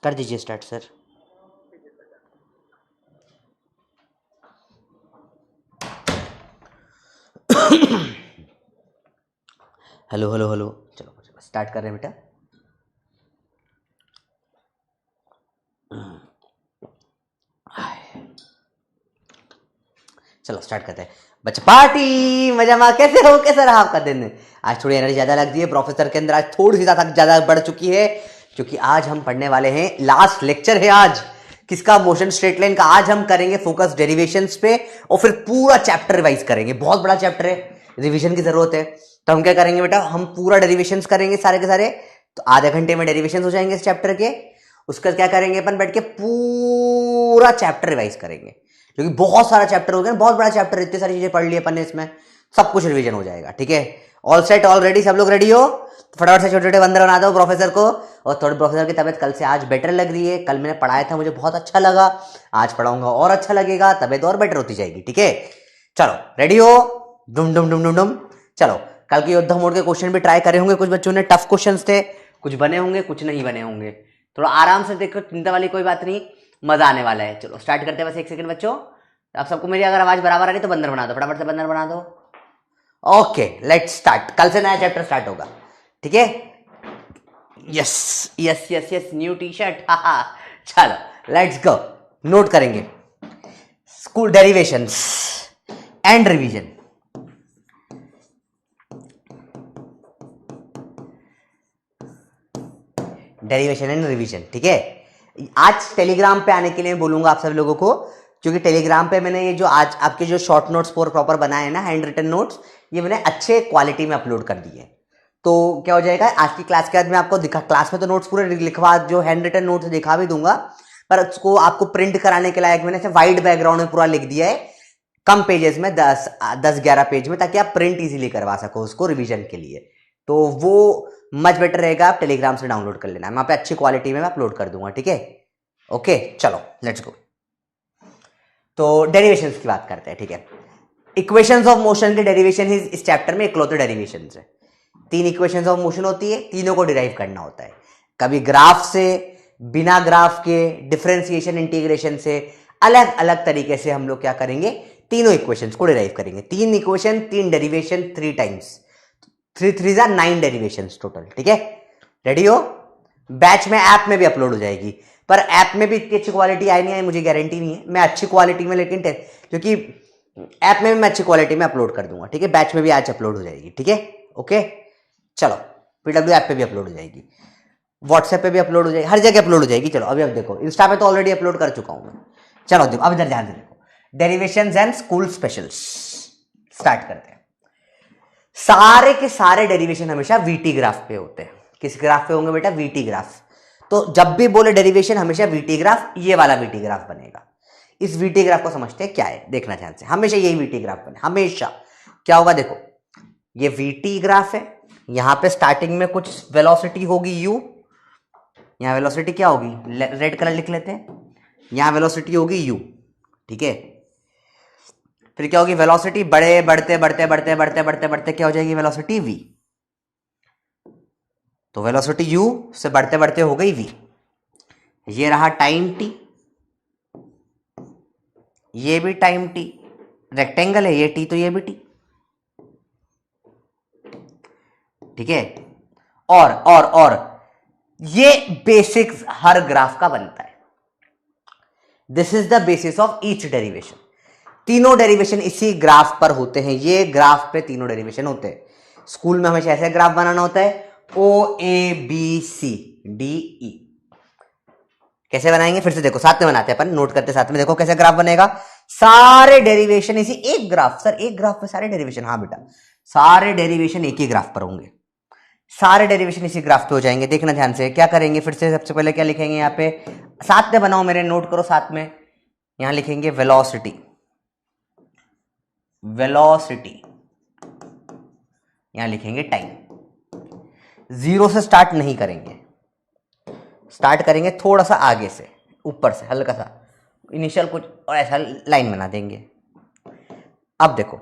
कर दीजिए start sir. Hello hello hello, चलो स्टार्ट कर रहे हैं बेटा। चलो स्टार्ट करते हैं बच्चा पार्टी। मजामा कैसे हो, कैसा रहा आपका दिन? आज थोड़ी एनर्जी ज्यादा लगती है प्रोफेसर के अंदर, आज थोड़ी सी ज्यादा बढ़ चुकी है, क्योंकि आज हम पढ़ने वाले हैं, लास्ट लेक्चर है आज किसका, मोशन स्ट्रेट लाइन का। आज हम करेंगे फोकस डेरिवेशंस पे और फिर पूरा चैप्टर रिवाइज करेंगे। बहुत बड़ा चैप्टर है, रिवीजन की जरूरत है। तो हम क्या करेंगे बेटा, हम पूरा डेरिवेशंस करेंगे सारे के सारे। तो आधे घंटे में डेरिवेशंस हो जाएंगे इस चैप्टर के। उसका क्या करेंगे अपन, बैठ के पूरा चैप्टर रिवाइज करेंगे, क्योंकि बहुत सारा चैप्टर हो गया, बहुत बड़ा चैप्टर, इतनी सारी चीजें पढ़ ली अपन ने, इसमें सब कुछ रिवीजन हो जाएगा। ठीक है, ऑल सेट, ऑल रेडी, सब लोग रेडी हो? तो फटाफट से छोटे छोटे बंदर बना दो प्रोफेसर को। और थोड़ी प्रोफेसर की तबीयत कल से आज बेटर लग रही है। कल मैंने पढ़ाया था, मुझे बहुत अच्छा लगा, आज पढ़ाऊंगा और अच्छा लगेगा, तबीयत और बेटर होती जाएगी। ठीक है, चलो रेडी हो? डुम डुम डुम डुम डुम। चलो, कल के योद्धा मोड के क्वेश्चन भी ट्राई करे होंगे कुछ बच्चों ने, टफ क्वेश्चन थे, कुछ बने होंगे कुछ नहीं बने होंगे। थोड़ा आराम से देखो, चिंता वाली कोई बात नहीं, मजा आने वाला है। चलो स्टार्ट करते हैं, बस एक सेकंड बच्चों। आप सबको मेरी अगर आवाज बराबर आ रही तो बंदर बना दो, फटाफट से बंदर बना दो। ओके लेट्स स्टार्ट, कल से नया चैप्टर स्टार्ट होगा। ठीक है, yes yes yes yes, new T shirt, चलो लेट्स गो। नोट करेंगे school derivations and revision. Derivation and revision, ठीक है। आज टेलीग्राम पे आने के लिए बोलूंगा आप सब लोगों को, क्योंकि टेलीग्राम पे मैंने ये जो आज आपके जो शॉर्ट नोट्स फॉर प्रॉपर बनाए हैं ना, हैंड रिटन नोट्स, ये मैंने अच्छे क्वालिटी में अपलोड कर दिए। तो क्या हो जाएगा, आज की क्लास के बाद मैं आपको दिखा, क्लास में तो नोट्स पूरे लिखवा, जो हैंड रिटन नोट्स दिखा भी दूंगा, पर उसको आपको प्रिंट कराने के लायक मैंने ऐसे वाइट बैकग्राउंड में पूरा लिख दिया है, कम पेजेस में, 10-11 पेज में, ताकि आप प्रिंट इजीली करवा सको उसको रिवीजन के लिए। तो वो मच बेटर रहेगा, आप टेलीग्राम से डाउनलोड कर लेना, वहां पे अच्छी क्वालिटी में मैं अपलोड कर दूंगा। ठीक है, ओके चलो लेट्स गो। तो डेरिवेशंस की बात करते हैं। ठीक है, इक्वेशंस ऑफ मोशन के डेरिवेशन इस चैप्टर में इकलौते डेरिवेशंस है। 3 इक्वेशंस ऑफ मोशन होती है, तीनों को डिराइव करना होता है, कभी ग्राफ से, बिना ग्राफ के, डिफरेंशिएशन इंटीग्रेशन से, अलग अलग तरीके से हम लोग क्या करेंगे, तीनों इक्वेशंस को डिराइव करेंगे। 3 इक्वेशन, 3 डेरिवेशन, 3 टाइम्स, 3 3 जा 9 डेरिवेशंस टोटल। ठीक है, रेडी हो? बैच में, ऐप में भी अपलोड हो जाएगी, पर ऐप में भी इतनी अच्छी क्वालिटी आई नहीं आई, मुझे गारंटी नहीं है। मैं अच्छी क्वालिटी में, लेकिन क्योंकि ऐप में भी मैं अच्छी क्वालिटी में अपलोड कर दूंगा। ठीक है, बैच में भी आज अपलोड हो जाएगी। ठीक है, ओके चलो, पीडब्ल्यू ऐप पे भी अपलोड हो जाएगी, व्हाट्सएप पे भी अपलोड हो जाएगी, हर जगह अपलोड हो जाएगी। चलो अभी अब देखो, इंस्टा पे तो ऑलरेडी अपलोड कर चुका हूं मैं। चलो देखो, अब इधर ध्यान से देखो, derivations and school specials start करते हैं। सारे के सारे डेरिवेशन हमेशा वीटी ग्राफ पे होते हैं। किस ग्राफ पे होंगे बेटा? VT graph. तो जब भी बोले डेरिवेशन, हमेशा वीटी ग्राफ, ये वाला वीटी ग्राफ बनेगा। इस वीटी ग्राफ को समझते हैं क्या है, देखना ध्यान से, हमेशा यही वीटी ग्राफ बने, हमेशा। क्या होगा देखो, ये वीटी ग्राफ है, यहां पे स्टार्टिंग में कुछ वेलोसिटी होगी u, यहां वेलोसिटी क्या होगी, रेड कलर लिख लेते हैं, यहां वेलोसिटी होगी u। ठीक है, फिर क्या होगी, वेलोसिटी बढ़े, बढ़ते बढ़ते बढ़ते बढ़ते बढ़ते बढ़ते क्या हो जाएगी, वेलोसिटी v। तो वेलोसिटी u से बढ़ते बढ़ते हो गई v। ये रहा टाइम t, ये भी टाइम t, रेक्टेंगल है ये t, तो ये भी t। ठीक है, और ये बेसिक्स हर ग्राफ का बनता है। This is the basis of each derivation. तीनों डेरिवेशन इसी ग्राफ पर होते हैं, ये ग्राफ पे तीनों डेरिवेशन होते हैं। स्कूल में हमेशा ऐसे ग्राफ बनाना होता है, ओ ए बी सी डी ई। कैसे बनाएंगे, फिर से देखो, साथ में बनाते हैं अपन, नोट करते साथ में, देखो कैसे ग्राफ बनेगा। सारे डेरिवेशन इसी एक ग्राफ, सर एक ग्राफ पे सारे डेरिवेशन, हाँ बेटा, सारे डेरिवेशन एक ही ग्राफ पर होंगे, सारे डेरिवेशन इसी ग्राफ पे हो जाएंगे। देखना ध्यान से, क्या करेंगे, फिर से सबसे पहले क्या लिखेंगे, यहाँ पे साथ में बनाओ मेरे, नोट करो साथ में। यहां लिखेंगे वेलोसिटी, वेलोसिटी, यहां लिखेंगे टाइम। 0 से स्टार्ट नहीं करेंगे, स्टार्ट करेंगे थोड़ा सा आगे से, ऊपर से हल्का सा इनिशियल कुछ, और ऐसा लाइन बना देंगे। अब देखो,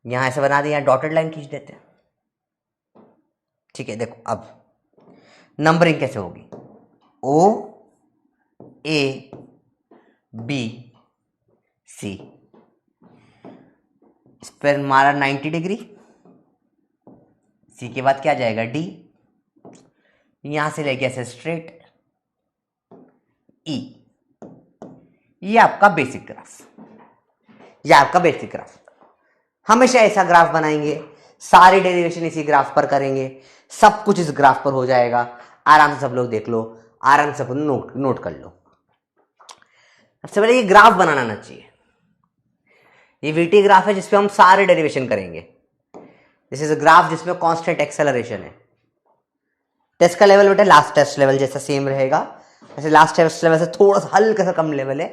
यहां ऐसे बना दिया, डॉटेड लाइन खींच देते हैं। ठीक है, देखो अब नंबरिंग कैसे होगी, ओ ए बी सी, इस पर मारा 90 डिग्री, सी के बाद क्या जाएगा डी, यहां से लेके ऐसे स्ट्रेट ई। ये आपका बेसिक ग्राफ, ये आपका बेसिक ग्राफ। हमेशा ऐसा ग्राफ बनाएंगे, सारी डेरिवेशन इसी ग्राफ पर करेंगे, सब कुछ इस ग्राफ पर हो जाएगा। आराम से सब लोग देख लो, आराम से अपन नोट कर लो। सबसे पहले ये ग्राफ बनाना आना चाहिए। ये वीटी ग्राफ है जिसपे हम सारे डेरिवेशन करेंगे। दिस इज अ ग्राफ जिसमें कांस्टेंट एक्सेलरेशन है। टेस्ट का लेवल बेटा लास्ट टेस्ट लेवल जैसा सेम रहेगा, वैसे लास्ट टेस्ट लेवल से थोड़ा सा हल्का सा कम लेवल है,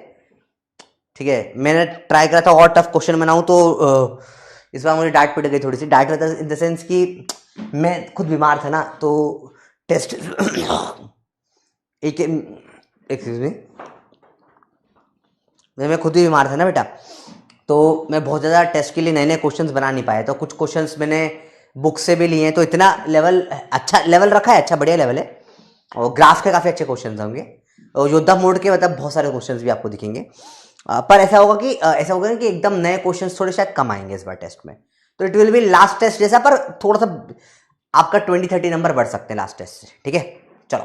ठीक है। मैंने ट्राई करा था और टफ क्वेश्चन बनाऊं तो इस बार मुझे डांट पिट गई थोड़ी सी। डांट इन द सेंस कि मैं खुद बीमार था ना, तो टेस्ट एक्सक्यूज मी, मैं खुद ही बीमार था ना बेटा, तो मैं बहुत ज़्यादा टेस्ट के लिए नए नए क्वेश्चंस बना नहीं पाया। तो कुछ क्वेश्चंस मैंने बुक से भी लिए हैं, तो इतना लेवल अच्छा लेवल रखा है, अच्छा बढ़िया लेवल है। और ग्राफ के काफ़ी अच्छे क्वेश्चंस होंगे, और योद्धा मोड के मतलब बहुत सारे क्वेश्चंस भी आपको दिखेंगे। पर ऐसा होगा कि एकदम नए क्वेश्चंस थोड़े शायद कम आएंगे इस बार टेस्ट में। तो it will be last test जैसा, पर थोड़ा सा आपका 20-30 नंबर बढ़ सकते हैं लास्ट टेस्ट से, ठीक है। चलो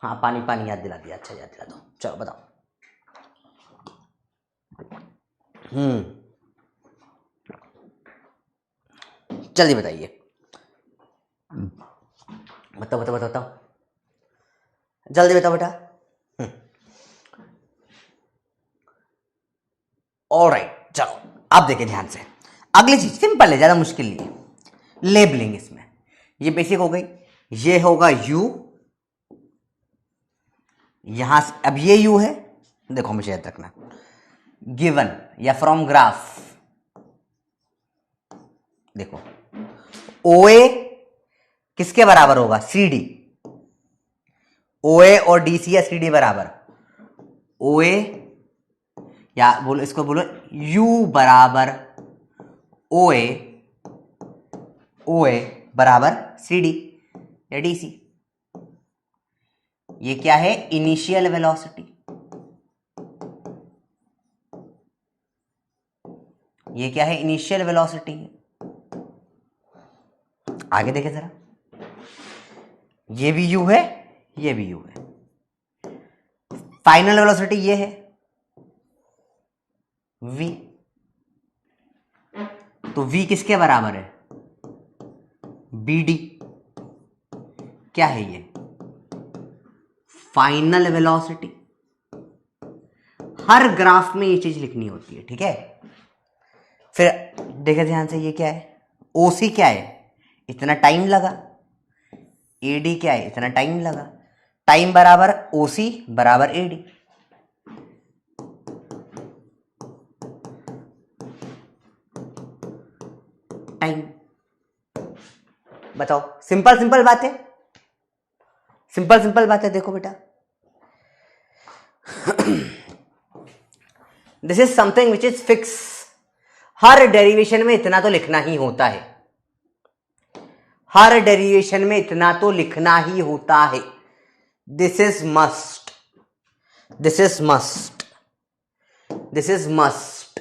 हाँ, पानी याद दिला दिया, अच्छा याद दिला दो। चलो बताओ। जल्दी बताइए, बताओ जल्दी बताओ बेटा। ऑलराइट, चलो अब देखिए ध्यान से। अगली चीज सिंपल है, ज्यादा मुश्किल नहीं है। लेबलिंग इसमें ये बेसिक हो गई। ये होगा यू, यहां से अब ये यू है, देखो मुझे याद रखना, गिवन या फ्रॉम ग्राफ। देखो ओए किसके बराबर होगा, सी डी। ओए और डी सी या सी डी बराबर, ओए या बोलो इसको बोलो यू बराबर ओए, ओए बराबर सी डी या डी सी। ये क्या है, इनिशियल वेलोसिटी। ये क्या है, इनिशियल वेलोसिटी है। आगे देखें जरा, ये भी यू है, ये भी यू है। फाइनल वेलोसिटी ये है v, तो v किसके बराबर है, बी डी। क्या है ये, फाइनल वेलोसिटी। हर ग्राफ में ये चीज लिखनी होती है, ठीक है। फिर देखिए ध्यान से, ये क्या है, ओसी क्या है, इतना टाइम लगा। एडी क्या है, इतना टाइम लगा। टाइम बराबर ओसी बराबर एडी। टाइम, बताओ, सिंपल बात है, सिंपल बात है। देखो बेटा, this is something which is fix. Her derivation में इतना तो लिखना ही होता है, हर डेरिवेशन में इतना तो लिखना ही होता है। This is must, this is must, this is must.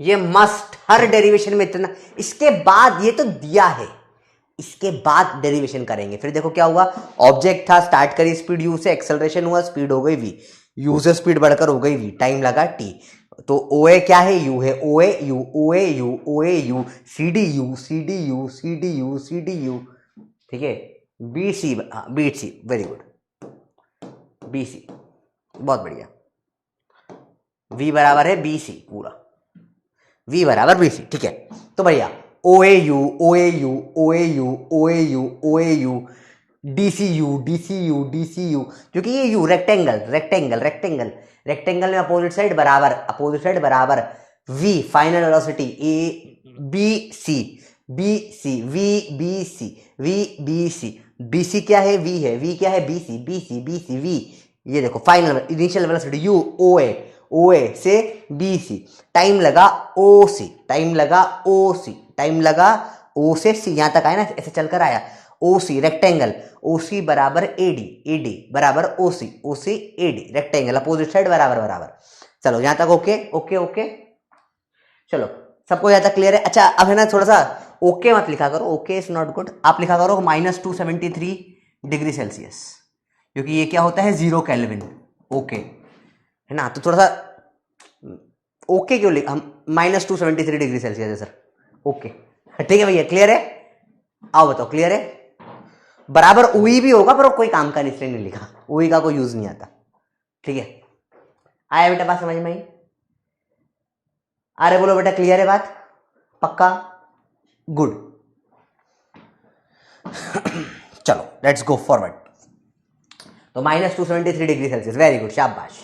ये मस्ट, हर डेरिवेशन में इतना। इसके बाद ये तो दिया है, इसके बाद डेरिवेशन करेंगे। फिर देखो क्या हुआ, ऑब्जेक्ट था, स्टार्ट करी स्पीड यू से, एक्सेलरेशन हुआ, स्पीड हो गई वी, यू से स्पीड बढ़कर हो गई वी, टाइम लगा टी। तो ओए क्या है, यू है, ओए u, O A u, O A u, C D u, C D u, C D u, C D u, ठीक है। B C, B C, very good, B C, बहुत बढ़िया। वी बराबर है बी सी पूरा, वी बराबर बी सी, ठीक है। तो भैया ओए u, O A u, O A u, O A u, O A u, D C u, D C u, D C u, क्योंकि ये u rectangle, rectangle, rectangle, rectangle में अपोजिट साइड बराबर v, final velocity A B C, B C, v B C, v B C, B C क्या है, v है, v क्या है, B C, B C, B C, v. ये देखो final initial velocity you, ओए, ओए से बी सी, टाइम लगा ओ सी, टाइम लगा ओ सी, टाइम लगा ओ से सी, यहां तक आया ना, ऐसे चलकर आया ओसी रेक्टेंगल, ओसी बराबर एडी, एडी बराबर ओसी, ओसी एडी रेक्टेंगल, अपोजिट साइड बराबर बराबर। चलो यहां तक ओके ओके ओके, चलो सबको यहां तक क्लियर है। अच्छा अब है ना थोड़ा सा ओके मत लिखा करो, ओके इज नॉट गुड, आप लिखा करो -273 डिग्री सेल्सियस, क्योंकि ये क्या होता है 0 केल्विन, ओके है ना। तो थोड़ा सा ओके क्यों लिख, हम -273 डिग्री सेल्सियस है सर, ओके ठीक है भैया, क्लियर है। आओ बताओ क्लियर है। बराबर उई भी होगा पर कोई काम का नहीं, इसलिए नहीं लिखा, उई का कोई यूज नहीं आता, ठीक है। आया बेटा बात समझ में आई? अरे बोलो बेटा क्लियर है बात, पक्का, गुड। चलो लेट्स गो फॉरवर्ड। तो -273 डिग्री सेल्सियस, वेरी गुड, शाबाश।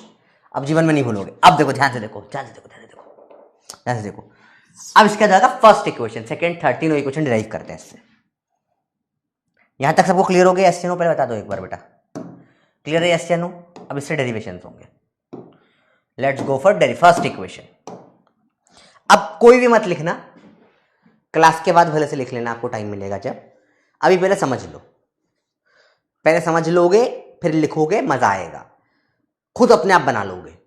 अब जीवन में नहीं भूलोगे। अब देखो ध्यान से देखो, ध्यान से देखो, ध्यान से देखो, ध्यान से देखो। अब इसका जाएगा फर्स्ट इक्वेशन, सेकंड, थर्ड, तीनों इक्वेशन डिराइव करते हैं इससे। यहां तक सबको क्लियर हो गया? यस या नो पहले बता दो एक बार बेटा, क्लियर है यस या नो? अब इससे डेरिवेशन होंगे। Let's go for first equation. अब कोई भी मत लिखना, क्लास के बाद भले से लिख लेना, आपको टाइम मिलेगा जब। अभी पहले समझ लो, पहले समझ लोगे फिर लिखोगे, मजा आएगा, खुद अपने आप बना लोगे।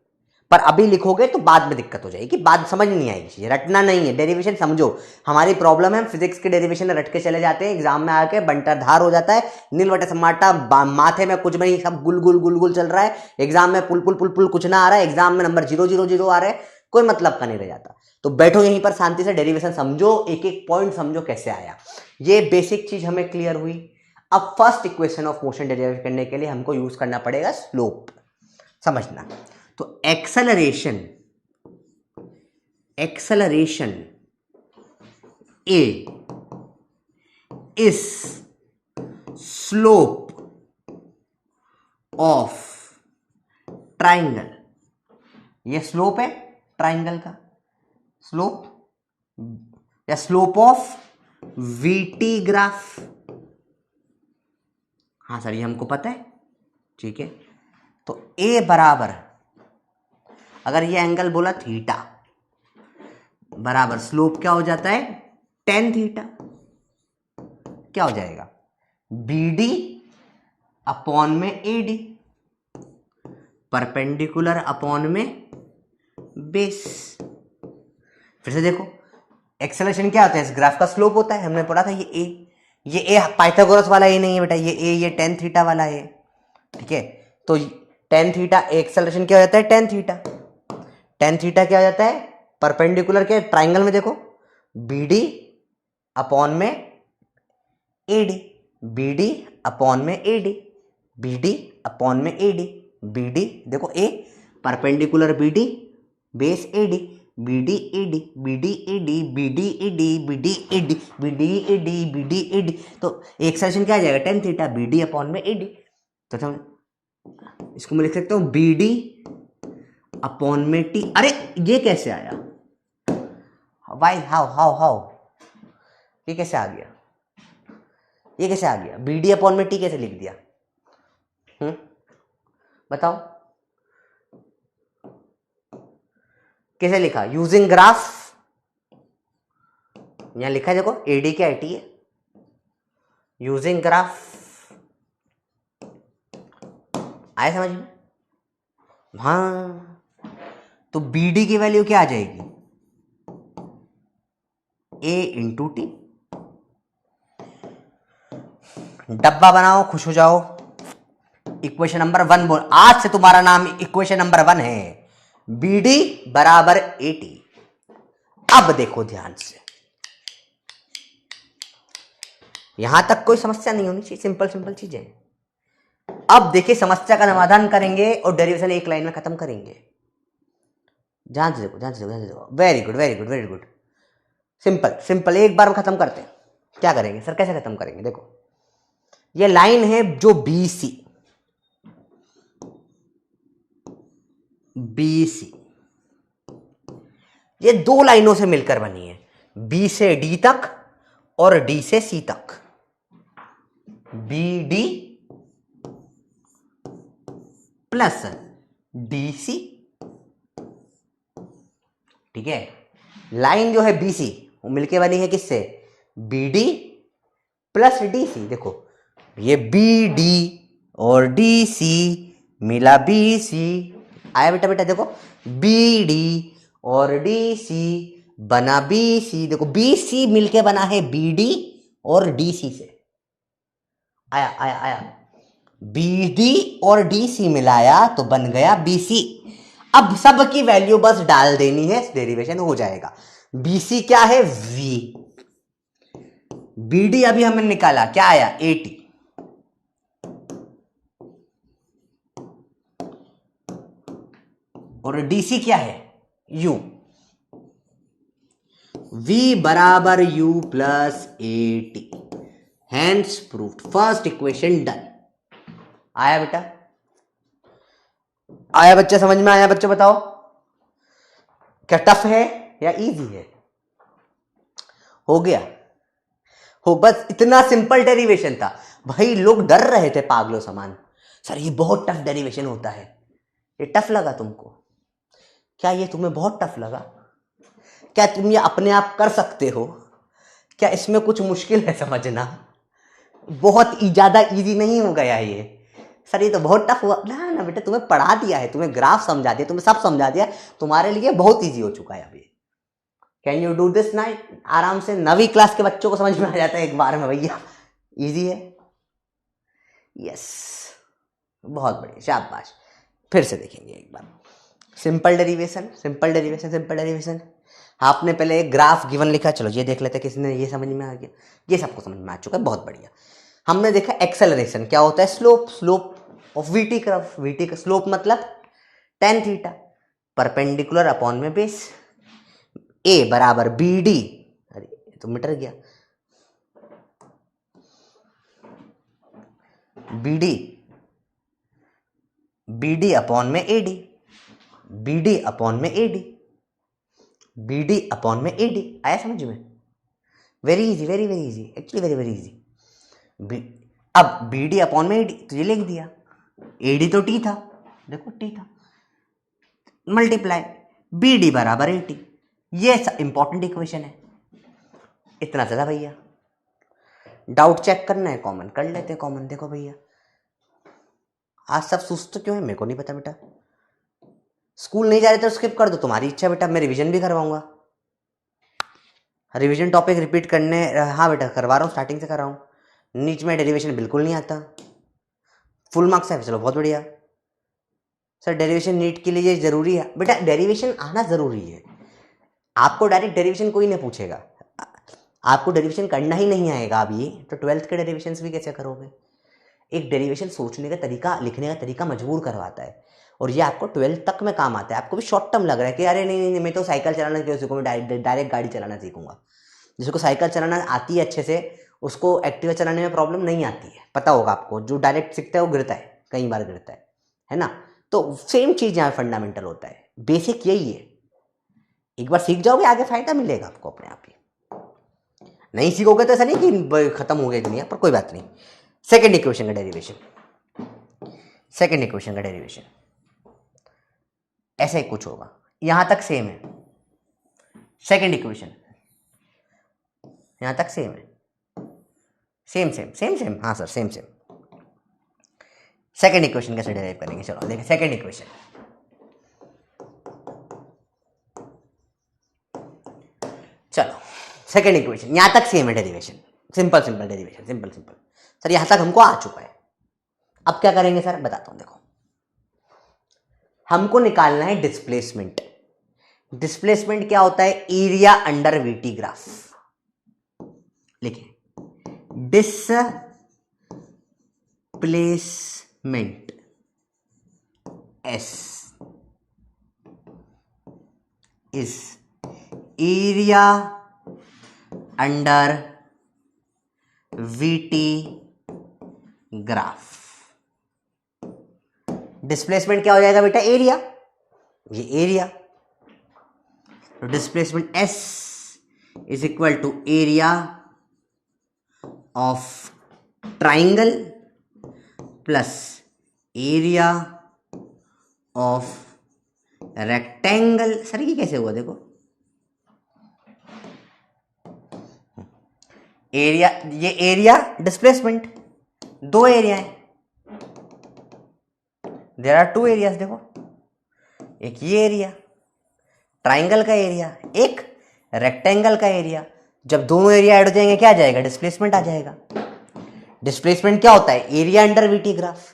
पर अभी लिखोगे तो बाद में दिक्कत हो जाएगी, बाद समझ नहीं आएगी, रटना नहीं है, डेरिवेशन समझो। हमारी प्रॉब्लम है फिजिक्स के डेरिवेशन रट के चले जाते हैं, एग्जाम में आके बंटर धार हो जाता है, नील बटे समाटा, माथे में कुछ नहीं, सब गुल गुल गुल गुल चल रहा है, एग्जाम में पुल पुल पुल पुल कुछ ना आ रहा है, एग्जाम में नंबर 0 आ रहा है, कोई मतलब का नहीं रह जाता। तो बैठो यहीं पर शांति से, डेरिवेशन समझो, एक एक पॉइंट समझो कैसे आया, ये बेसिक चीज हमें क्लियर हुई। अब first equation of motion derivative करने के लिए हमको यूज करना पड़ेगा स्लोप, समझना। तो acceleration, acceleration A is slope of triangle, ये स्लोप है ट्राइंगल का, स्लोप या स्लोप ऑफ वीटी ग्राफ। हाँ सर ये हमको पता है, ठीक है। तो ए बराबर, अगर ये एंगल बोला थीटा, बराबर स्लोप क्या हो जाता है tan थीटा, क्या हो जाएगा BD अपॉन में AD, परपेंडिकुलर अपॉन में बेस। फिर से देखो, एक्सेलरेशन क्या होता है, इस ग्राफ का स्लोप होता है, हमने पढ़ा था ये ए पाइथागोरस वाला ए नहीं है बेटा, ये tan थीटा वाला है, ठीक है। तो tan थीटा एक्सेलरेशन क्या हो जाता है tan थीटा, tan थीटा क्या हो जाता है परपेंडिकुलर के ट्राइंगल में देखो BD अपॉन में AD, BD अपॉन में AD, BD अपॉन में AD, BD देखो A perpendicular BD base AD, BD AD, BD AD, BD AD, BD AD, BD AD, BD AD। तो एक्सेलरेशन क्या आ जाएगा tan थीटा BD अपॉन में AD। तो इसको मैं लिख सकता हूं BD अपॉन में T। अरे ये कैसे आया, वाई हाउ ये कैसे आ गया, ये कैसे आ गया, BD अपॉन में T कैसे लिख दिया, बताओ कैसे लिखा, यूजिंग ग्राफ, यहां लिखा है देखो AD क्या है T है, यूजिंग ग्राफ, आया समझ में? हाँ तो BD की वैल्यू क्या आ जाएगी A इंटू टी। डब्बा बनाओ खुश हो जाओ। इक्वेशन नंबर 1 बोल, आज से तुम्हारा नाम इक्वेशन नंबर 1 है, BD बराबर AT। अब देखो ध्यान से, यहां तक कोई समस्या नहीं होनी चाहिए, सिंपल सिंपल चीजें। अब देखिए समस्या का समाधान करेंगे और डेरिवेशन एक लाइन में खत्म करेंगे। ध्यान से देखो, ध्यान से देखो, ध्यान से देखो, very good very good very good, simple simple, एक बार में खत्म करते हैं। क्या करेंगे सर, कैसे खत्म करेंगे, देखो ये लाइन है जो BC, BC ये दो लाइनों से मिलकर बनी है, B से D तक और D से C तक, BD प्लस DC, ठीक है। लाइन जो है BC वो मिलके बनी है किससे, BD प्लस डी सी, देखो ये बी डी और डी सी मिला बी सी, आया बेटा, बेटा देखो बी डी और डी सी बना बी सी, देखो बी सी मिलके बना है बी डी और डी सी से, आया आया आया, बी डी और डी सी मिलाया तो बन गया बी सी। अब सब की वैल्यू बस डाल देनी है, डेरिवेशन हो जाएगा। बी सी क्या है, वी, बी डी अभी हमने निकाला, क्या आया 80, और डीसी क्या है u, v बराबर u plus 80, hence proved, first equation done. आया बेटा, आया बच्चा, समझ में आया बच्चों, बताओ क्या टफ है या इजी है? हो गया, हो, बस इतना सिंपल डेरिवेशन था भाई। लोग डर रहे थे पागलों समान, सर ये बहुत टफ डेरिवेशन होता है। ये टफ लगा तुमको? क्या ये तुम्हें बहुत टफ लगा? क्या तुम ये अपने आप कर सकते हो? क्या इसमें कुछ मुश्किल है समझना? बहुत ज्यादा इजी नहीं हो गया ये? सर ये तो बहुत टफ हुआ ना। ना बेटा, तुम्हें पढ़ा दिया है, तुम्हें ग्राफ समझा दिया, तुम्हें सब समझा दिया, तुम्हारे लिए बहुत इजी हो चुका है अभी। Can you do this night? आराम से 9वीं क्लास के बच्चों को समझ में आ जाता है एक बार में भैया, इजी है। यस, बहुत बढ़िया, शाबाश। फिर से देखेंगे एक बार, simple derivation, simple derivation, simple derivation. आपने पहले एक ग्राफ गिवन लिखा, चलो ये देख लेते किसने, ये समझ में आ गया, ये सबको समझ में आ चुका है, बहुत बढ़िया। हमने देखा एक्सेलरेशन क्या होता है, slope, slope of VT curve, VT का स्लोप मतलब tan थीटा, परपेंडिकुलर अपॉन में बेस, ए बराबर बी डी, अरे तो मीटर गया, B D, B D upon में A D, B D upon में A D, B D upon में ए डी। आया समझ में? Very easy, very very easy, actually very very easy. अब बी डी अपॉन में ए डी, तो ये लिख दिया, ए डी तो टी था, देखो टी था, मल्टीप्लाई बी डी बराबर ए टी, ये इंपॉर्टेंट इक्वेशन है। इतना ज्यादा भैया, डाउट चेक करना है कॉमन कर लेते हैं, कॉमन देखो भैया। आज सब सुस्त क्यों है मेरे को नहीं पता बेटा। स्कूल नहीं जा रहे तो स्किप कर दो, तुम्हारी इच्छा बेटा, मैं रिवीजन भी करवाऊंगा, रिवीजन टॉपिक रिपीट करने, हाँ बेटा करवा रहा हूँ, स्टार्टिंग से कर रहा हूँ। नीच में डेरिवेशन बिल्कुल नहीं आता, फुल मार्क्स है, चलो बहुत बढ़िया। सर डेरिवेशन नीट के लिए जरूरी है बेटा, डेरिवेशन आना जरूरी है। आपको डायरेक्ट डेरिवेशन कोई नहीं पूछेगा, आपको डेरिवेशन करना ही नहीं आएगा अभी, तो 12th के डेरिवेशन भी कैसे करोगे? एक डेरिवेशन सोचने का तरीका, लिखने का तरीका मजबूर करवाता है, और ये आपको 12th तक में काम आता है। आपको भी शॉर्ट टर्म लग रहा है कि अरे नहीं नहीं, मैं तो साइकिल चलाना क्यों सीखूँ, मैं डायरेक्ट गाड़ी चलाना सीखूंगा। जिसको साइकिल चलाना आती है अच्छे से, उसको एक्टिवा चलाने में प्रॉब्लम नहीं आती है, पता होगा आपको। जो डायरेक्ट सीखता है वो गिरता है, कई बार गिरता है ना? तो सेम चीज यहाँ फंडामेंटल होता है, बेसिक यही है। एक बार सीख जाओगे आगे फायदा मिलेगा आपको अपने आप ही। नहीं सीखोगे तो ऐसा नहीं कि खत्म हो गई दुनिया, पर कोई बात नहीं। सेकेंड इक्वेशन का डेरिवेशन, सेकेंड इक्वेशन का डेरिवेशन ऐसा ही कुछ होगा, यहां तक सेम है। सेकेंड इक्वेशन यहां तक सेम है, सेम सेम सेम सेम, हाँ sir same same. Second equation कैसे डेराइव करेंगे, चलो देखिए सेकेंड इक्वेशन। चलो सेकेंड इक्वेशन यहां तक सेम है derivation, simple simple derivation, simple simple. Sir यहां तक हमको आ चुका है, अब क्या करेंगे सर बताता हूं। देखो हमको निकालना है डिस्प्लेसमेंट। डिस्प्लेसमेंट क्या होता है, एरिया अंडर वीटी ग्राफ। लिखिए displacement S is area under VT graph. Displacement क्या हो जाएगा बेटा, एरिया, ये एरिया। तो displacement S is equal to area of triangle plus area of rectangle. Sir ये कैसे हुआ, देखो एरिया, ये एरिया डिस्प्लेसमेंट, दो एरिया है, देयर आर टू एरियाज। देखो एक ये एरिया ट्राइंगल का एरिया, एक रेक्टेंगल का एरिया। जब दोनों एरिया ऐड हो जाएंगे क्या आ जाएगा? डिस्प्लेसमेंट आ जाएगा। डिस्प्लेसमेंट क्या होता है? Area under VT graph.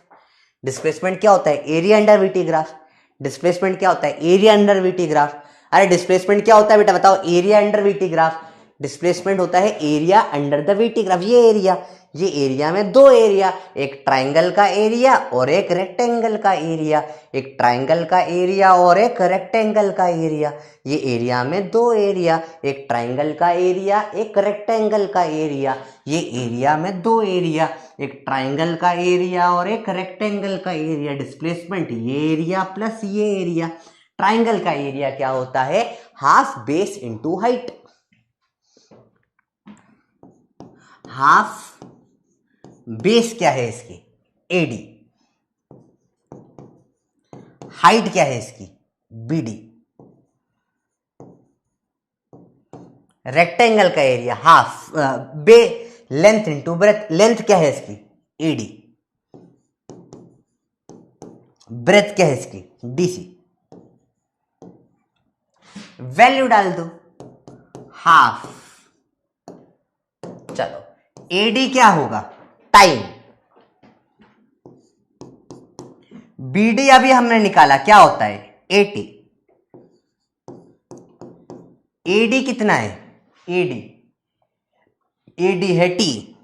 Displacement क्या होता है? Area under VT graph. Displacement क्या होता है? Area under VT graph. अरे डिस्प्लेसमेंट क्या होता है बेटा बताओ? Area under VT graph. Displacement होता है area under the VT graph. ये एरिया में दो एरिया, एक ट्राइंगल का एरिया और एक रेक्टेंगल का एरिया, एक ट्राइंगल का एरिया और एक रेक्टेंगल का एरिया। ये एरिया में दो एरिया, एक ट्राइंगल का एरिया, एक रेक्टेंगल का एरिया। ये एरिया में दो एरिया, एक ट्राइंगल का एरिया और एक रेक्टेंगल का एरिया। डिस्प्लेसमेंट ये एरिया प्लस ये एरिया। ट्राइंगल का एरिया क्या होता है? Half base into height. Half base क्या है इसकी? एडी। हाइट क्या है इसकी? बीडी। रेक्टेंगल का एरिया हाफ बे लेंथ इंटू ब्रेथ। लेंथ क्या है इसकी? एडी। ब्रेथ क्या है इसकी? डीसी। वैल्यू डाल दो हाफ। चलो एडी क्या होगा? टाइम। बीडी अभी हमने निकाला क्या होता है? 80। एडी कितना है? एडी है टी।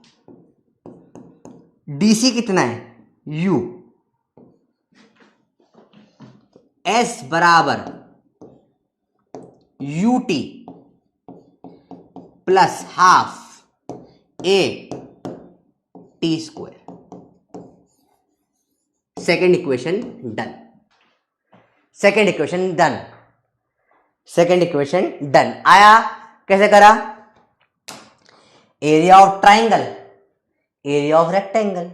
डीसी कितना है? यू। एस बराबर UT plus half A T square. Second equation done. Second equation done. Second equation done. आया कैसे करा? Area of triangle, area of rectangle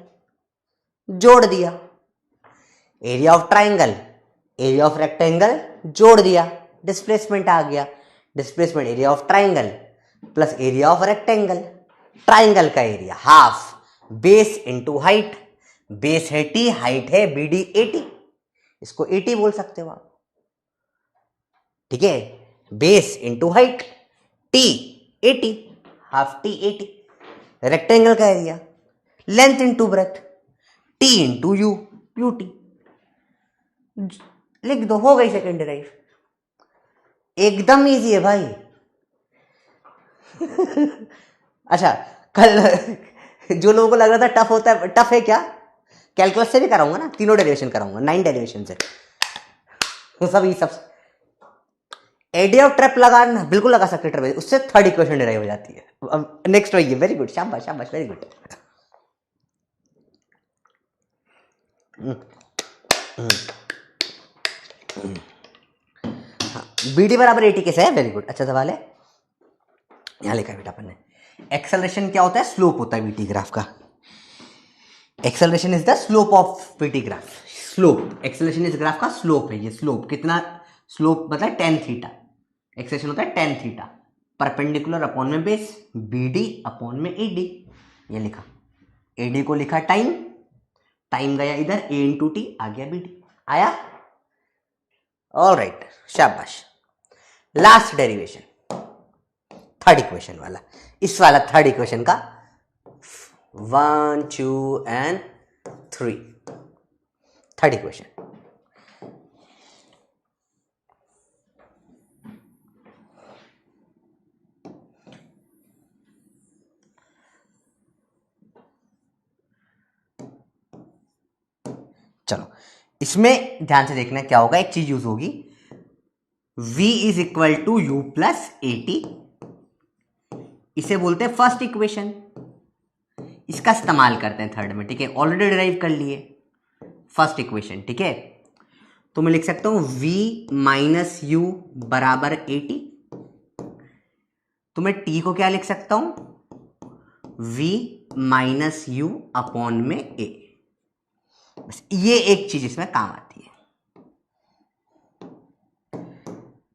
जोड़ दिया। Area of triangle, area of rectangle जोड़ दिया। डिस्प्लेसमेंट आ गया। Displacement area of triangle plus area of rectangle. Triangle का area half base into height. Base है टी, हाइट है बीडी 80। इसको 80 बोल सकते हो आप। ठीक है, base into height, T 80, half T 80। Rectangle का area length into breadth, T into U, UT. लिख दो, हो गई सेकेंड डिराइव। एकदम इजी है भाई। अच्छा, कल जो लोगों को लग रहा था टफ होता है, टफ है क्या? कैलकुलस से भी कराऊंगा ना, तीनों डेरिवेशन कराऊंगा, 9 डेरिवेशन से। सब एरिया ऑफ ट्रैप लगाना बिल्कुल लगा सकते ट्रैप, उससे थर्ड इक्वेशन डिराइव हो जाती है। नेक्स्ट वही है। वेरी गुड, शाबाश शाबाश, वेरी गुड। बीडी बराबर 80 कैसे है? वेरी गुड, अच्छा सवाल है। यहां लिखा है बेटा अपन ने। एक्सेलरेशन क्या होता है? स्लोप होता है बीटी ग्राफ का। Acceleration is the slope of BT graph. Slope, acceleration इस ग्राफ का स्लोप है। ये स्लोप कितना? स्लोप मतलब tan थीटा। एक्सेलरेशन होता है tan थीटा। परपेंडिकुलर अपॉन में बेस, बीडी अपॉन में एडी। ये लिखा, एडी को लिखा टाइम, टाइम गया इधर, ए इंटू टी आ गया बीडी। आया? ऑलराइट, शाबाश। लास्ट डेरिवेशन, थर्ड इक्वेशन वाला। इस वाला थर्ड इक्वेशन का 1 2 एंड 3 थर्ड इक्वेशन। चलो इसमें ध्यान से देखना क्या होगा। एक चीज यूज होगी, v is equal to u plus A t. इसे बोलते हैं फर्स्ट इक्वेशन। इसका इस्तेमाल करते हैं थर्ड में। ठीक है, ऑलरेडी डिराइव कर लिए फर्स्ट इक्वेशन। ठीक है, तो मैं लिख सकता हूं v माइनस यू बराबर ए टी। तो मैं t को क्या लिख सकता हूं? v माइनस यू अपॉन में a। बस ये एक चीज इसमें काम आती है।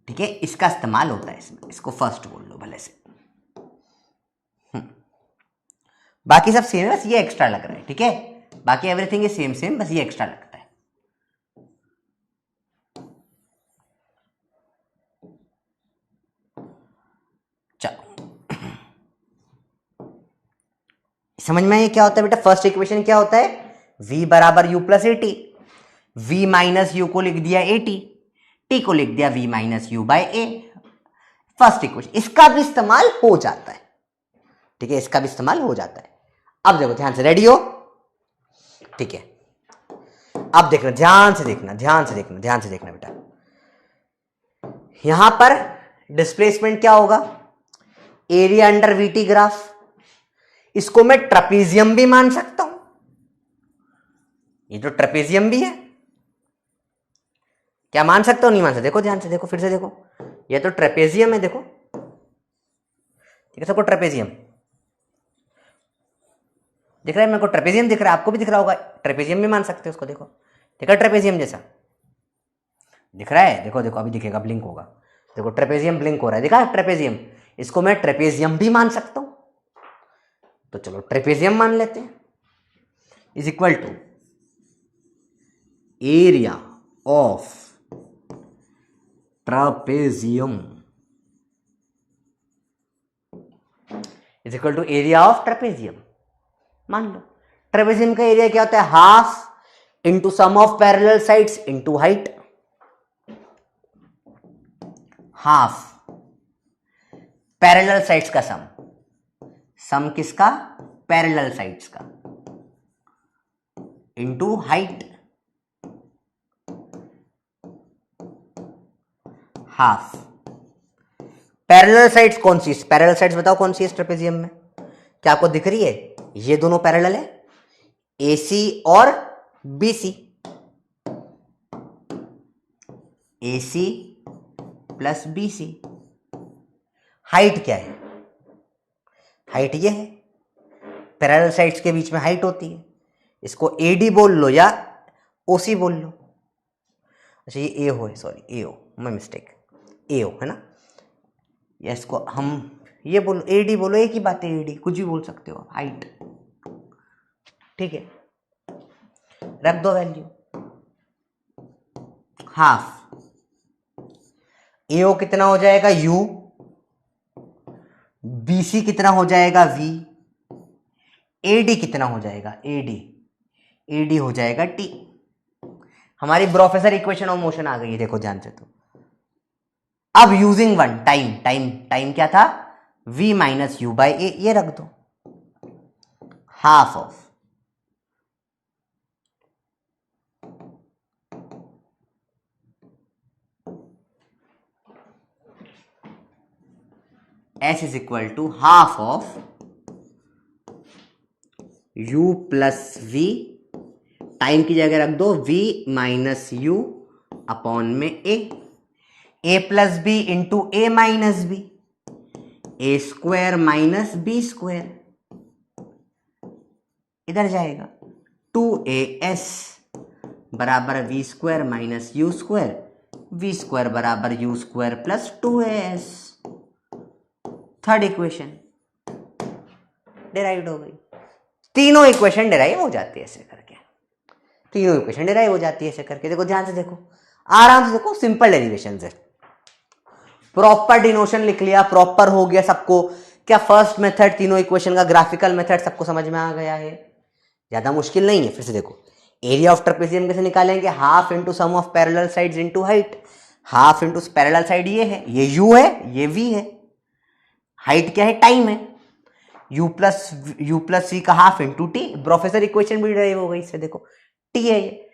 ठीक है, इसका इस्तेमाल होता है इसमें। इसको फर्स्ट बोल लो भले से। बाकी सब सेम है, बस ये एक्स्ट्रा लग रहा है, ठीक है। बाकी एवरीथिंग इज सेम सेम, बस ये एक्स्ट्रा लगता है। चलो समझ में ये क्या होता है बेटा? फर्स्ट इक्वेशन क्या होता है? v बराबर u plus A T. v minus you को लिख दिया ए टी, टी को लिख दिया v minus u by a. First equation, इसका भी इस्तेमाल हो जाता है, ठीक है, इसका भी इस्तेमाल हो जाता है। अब देखो ध्यान से, रेडी हो? ठीक है, अब देखना, ध्यान से देखना, ध्यान से देखना, ध्यान से देखना बेटा। यहां पर डिस्प्लेसमेंट क्या होगा? Area under VT graph. इसको मैं ट्रेपेजियम भी मान सकता हूं, ये तो ट्रेपेजियम भी है। क्या मान सकता हूं, नहीं मान सकता? देखो ध्यान से देखो, फिर से देखो, ये तो ट्रेपेजियम है, देखो ठीक है सबको, ट्रेपेजियम दिख रहा है मेरे को, ट्रेपेजियम दिख रहा है, आपको भी दिख रहा होगा, ट्रेपेजियम भी मान सकते हो उसको। देखो देखा ट्रेपेजियम जैसा दिख रहा है, देखो देखो अभी दिखेगा, ब्लिंक होगा, देखो ट्रेपेजियम ब्लिंक हो रहा है, देखा ट्रेपेजियम। इसको मैं ट्रेपेजियम भी मान सकता हूं, तो चलो ट्रेपेजियम मान लेते हैं। Is equal to area of trapezium is equal to area of trapezium. मान लो ट्रेपेजियम का एरिया क्या होता है? Half into sum of parallel sides into height. Half parallel sides का सम, सम किसका? पैरेलल साइड्स का, into height. Half parallel sides कौन सी? पैरेलल साइड्स बताओ कौन सी है ट्रेपेजियम में? क्या आपको दिख रही है? ये दोनों पैरेलल है, AC और BC। AC plus BC। Height क्या है? हाइट ये है, पैरेलल साइड्स के बीच में हाइट होती है, इसको AD बोल लो या OC बोल लो। अच्छा ये A हो है, सॉरी AO, मैं मिस्टेक, AO है ना। या इसको हम ये बोलो, AD बोलो, एक ही बात है, AD कुछ भी बोल सकते हो, हाइट, ठीक है। रख दो वैल्यू। हाफ AO कितना हो जाएगा? U। BC कितना हो जाएगा? V। AD कितना हो जाएगा? AD हो जाएगा T। हमारी प्रोफेसर इक्वेशन ऑफ मोशन आ गई है, देखो ध्यान से। तो अब यूजिंग वन टाइम क्या था? V minus you by A, ये रख दो। Half of S is equal to half of U plus V, time की जगह रख दो V माइनस यू अपॉन में A plus B into A minus B, A square minus B square, इधर जाएगा 2AS बराबर V square minus you square, V square बराबर you square plus 2AS। Third equation derive हो गई। तीनों equation derive हो जाती है ऐसे करके, तीनों इक्वेशन डिराइव हो जाती है ऐसे करके। देखो ध्यान से देखो, आराम से देखो, सिंपल डेरिवेशन है। प्रॉपर डिनोशन लिख लिया, प्रॉपर हो गया सबको। क्या फर्स्ट मेथड तीनों इक्वेशन का ग्राफिकल मेथड सबको समझ में आ गया है? ज्यादा मुश्किल नहीं है। फिर से देखो, एरिया ऑफ ट्रेपेजियम कैसे निकालेंगे? Half into sum of parallel sides into height. Half into parallel side ये है, ये u है, ये v है। हाइट क्या है? टाइम है। u प्लस वी का half into T. Professor equation भी डिराइव हो गई इससे, देखो t है ये।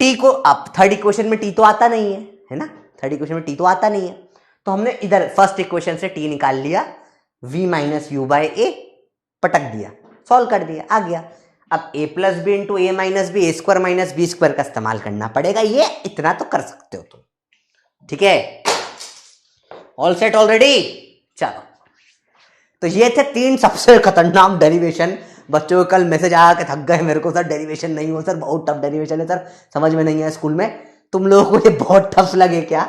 t को अब थर्ड इक्वेशन में t तो आता नहीं है ना, थर्ड इक्वेशन में t तो आता नहीं है, तो हमने इधर फर्स्ट इक्वेशन से t निकाल लिया, v minus u by a पटक दिया, सॉल्व कर दिया, आ गया। अब a plus B into a minus b, a square minus b square का इस्तेमाल करना पड़ेगा। ये इतना तो कर सकते हो तुम, ठीक है? All set already? चलो, तो ये थे तीन सबसे खतरनाक डेरिवेशन। बच्चों को कल मैसेज आया कि थक गए मेरे को सर, डेरिवेशन नहीं हो सर, बहुत टफ डेरिवेशन है सर, समझ में नहीं आया स्कूल में। तुम लोगों को ये बहुत टफ लगे क्या?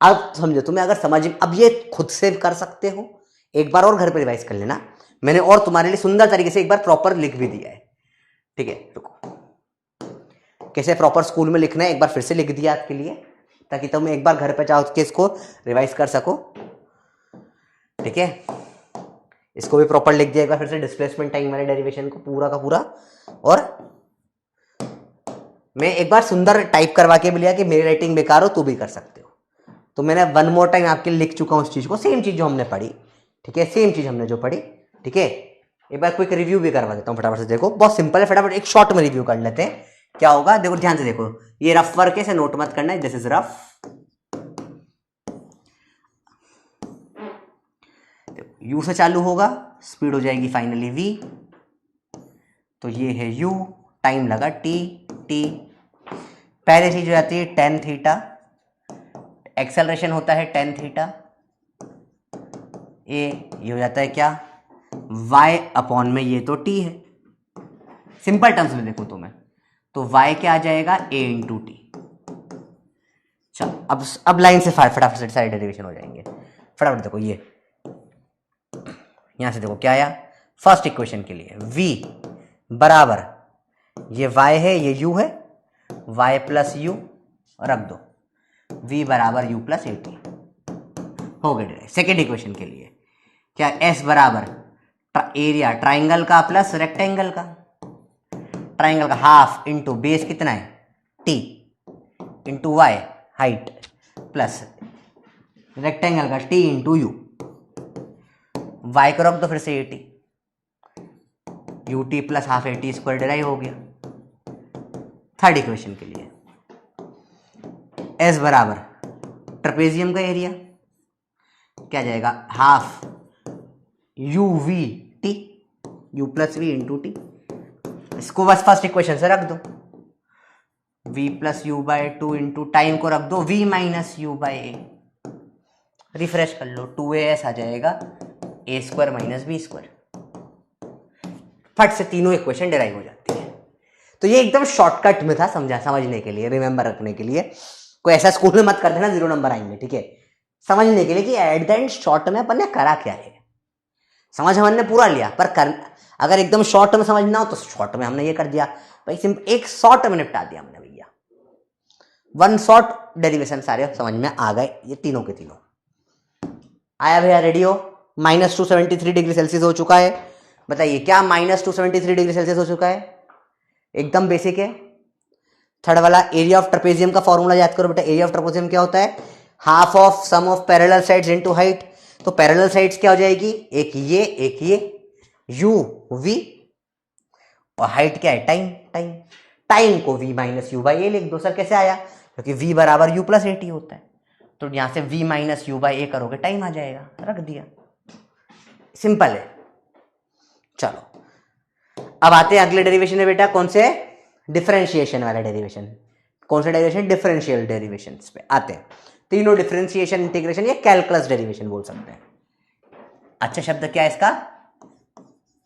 अब समझो, तुम्हें अगर समझ, अब ये खुद से कर सकते हो, एक बार और घर पे रिवाइज कर लेना। मैंने और तुम्हारे लिए सुंदर तरीके से एक बार प्रॉपर लिख भी दिया है, ठीक है। रुको, कैसे प्रॉपर स्कूल में लिखना है एक बार फिर से लिख दिया आपके लिए, ताकि तुम एक बार घर पे जाओ के इसको रिवाइज कर सको, ठीक है। इसको भी प्रॉपर लिख दिया एक बार फिर से, डिस्प्लेसमेंट टाइम वाले डेरिवेशन को पूरा का पूरा। और मैं एक बार सुंदर टाइप करवा के भी लिया कि मेरी राइटिंग बेकार हो, तू भी कर सकते हो। तो मैंने वन मोर टाइम आपके लिए लिख चुका हूं उस चीज को, सेम चीज जो हमने पढ़ी, ठीक है, सेम चीज हमने जो पढ़ी, ठीक है। एक बार क्विक रिव्यू भी करवा देता हूँ फटाफट से, देखो बहुत सिंपल है, फटाफट एक शॉर्ट में रिव्यू कर लेते हैं क्या होगा। देखो ध्यान से देखो, ये रफ वर्क है, इसे नोट मत करना है, दिस इज रफ। यू से चालू होगा, स्पीड हो जाएगी फाइनली v, तो ये है u, टाइम लगा t, पहले चीज हो जाती है tan थीटा, एक्सेलरेशन होता है tan थीटा, ये हो जाता है क्या, y अपॉन में ये तो t है, सिंपल टर्म्स में देखो तो मैं, तो y क्या आ जाएगा a इंटू टी। चलो अब लाइन से फटाफट से सारे डेरिवेशन हो जाएंगे, फटाफट देखो। ये यहां से देखो क्या आया, फर्स्ट इक्वेशन के लिए v बराबर, ये y है ये u है, y प्लस यू रख दो, v बराबर u प्लस ए टी हो गया। सेकेंड इक्वेशन के लिए क्या, s बराबर एरिया ट्राइंगल का प्लस रेक्टेंगल का, ट्राइंगल का हाफ इंटू बेस कितना है t into y height plus rectangle का t इंटू यू, y को रख दो फिर से a t, u t plus half A T square derive हो गया। थर्ड इक्वेशन के लिए s बराबर ट्रेपेजियम का एरिया क्या जाएगा, half u v t, you plus v into t, इसको बस फर्स्ट इक्वेशन से रख दो, v plus u by two into time को रख दो v minus you by a, refresh कर लो, 2as आ जाएगा a square minus b square, फट से तीनों इक्वेशन डिराइव हो जाती है। तो ये एकदम शॉर्टकट में था, समझने के लिए, रिमेंबर रखने के लिए। कोई ऐसा स्कूल में मत कर देना 0 नंबर आएंगे, ठीक है, समझने के लिए कि एट द एंड शॉर्ट में अपन ने करा क्या है, समझ हमने पूरा लिया, पर अगर एकदम शॉर्ट में समझना हो तो शॉर्ट में हमने ये कर दिया भाई, सिंपल एक शॉर्ट में निपटा दिया हमने भैया, वन शॉर्ट डेरिवेशन सारे समझ में आ गए, ये तीनों के तीनों आया भैया। रेडी हो, -273 डिग्री सेल्सियस हो चुका है, बताइए क्या -273 डिग्री सेल्सियस हो चुका है, एकदम बेसिक है। थर्ड वाला एरिया ऑफ ट्रेपेजियम का फॉर्मूला याद करो बेटा, एरिया ऑफ ट्रेपेजियम क्या होता है, half of sum of parallel sides into height, तो पैरेलल साइड्स क्या हो जाएगी, एक ये u v, और हाइट क्या है टाइम को v माइनस यू बाई ए लिख दो। सर कैसे आया, क्योंकि v बराबर u प्लस ए टी होता है, तो यहां से v माइनस यू बाई ए करोगे टाइम आ जाएगा, रख दिया, सिंपल है। चलो अब आते हैं अगले डेरिवेशन में बेटा, कौन से, डिफरेंशिएशन वाला डेरिवेशन। कौन सा डेरिवेशन, डिफरेंशियल डेरिवेशन पे आते हैं। तीनों डिफरेंशिएशन, इंटीग्रेशन या कैलकुलस डेरिवेशन बोल सकते हैं। अच्छा शब्द क्या है इसका,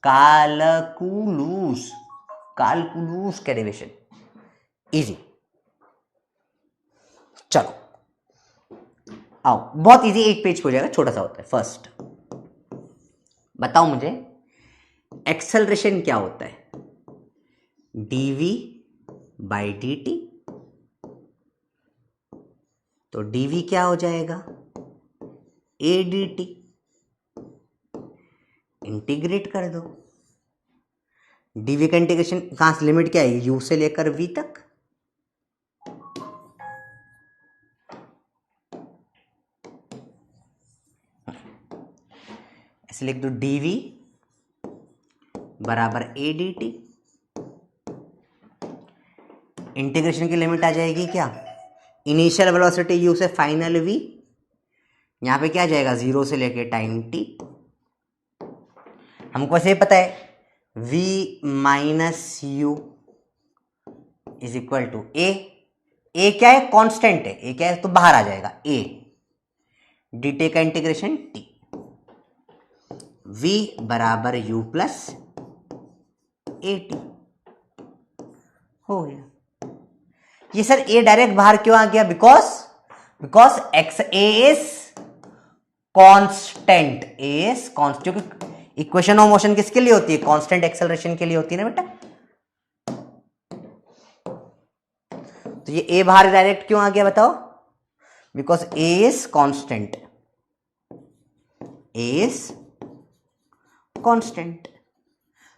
कालकुलूस, कालकुलूस डेरिवेशन, इजी। चलो आओ, बहुत इजी, एक पेज हो जाएगा, छोटा सा होता है। फर्स्ट बताओ मुझे एक्सेलरेशन क्या होता है, dv बाई डी टी, तो dv क्या हो जाएगा, a dt, इंटीग्रेट कर दो, dv का इंटीग्रेशन कहां से, लिमिट क्या है, u से लेकर v तक, ऐसे लिख दो, dv बराबर a dt, इंटीग्रेशन की लिमिट आ जाएगी क्या, इनिशियल वेलोसिटी u से फाइनल v, यहां पे क्या आ जाएगा 0 से लेके टाइम t, हमको ऐसे ही पता है v minus u is equal to a क्या है, कांस्टेंट है, a क्या है तो बाहर आ जाएगा, a dt का इंटीग्रेशन t, v बराबर u प्लस ए टी हो गया। ये सर a डायरेक्ट बाहर क्यों आ गया, because x A is constant, क्योंकि इक्वेशन ऑफ मोशन किसके लिए होती है? कांस्टेंट एक्सेलरेशन के लिए होती है ना बेटा। तो ये ए बाहर डायरेक्ट क्यों आ गया बताओ? Because A is constant, A is constant.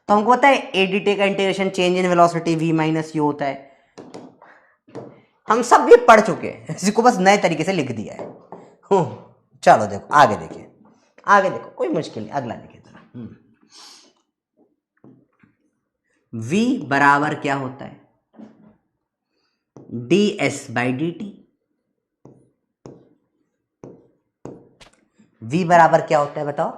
तो हमको पता है ए डी टी का integration change in velocity v minus you होता है। हम सब ये पढ़ चुके हैं, इसी को बस नए तरीके से लिख दिया है। चलो देखो आगे देखिए, आगे देखो, कोई मुश्किल नहीं, अगला देखिए जरा। v बराबर क्या होता है? ds by D T. v बराबर क्या होता है बताओ?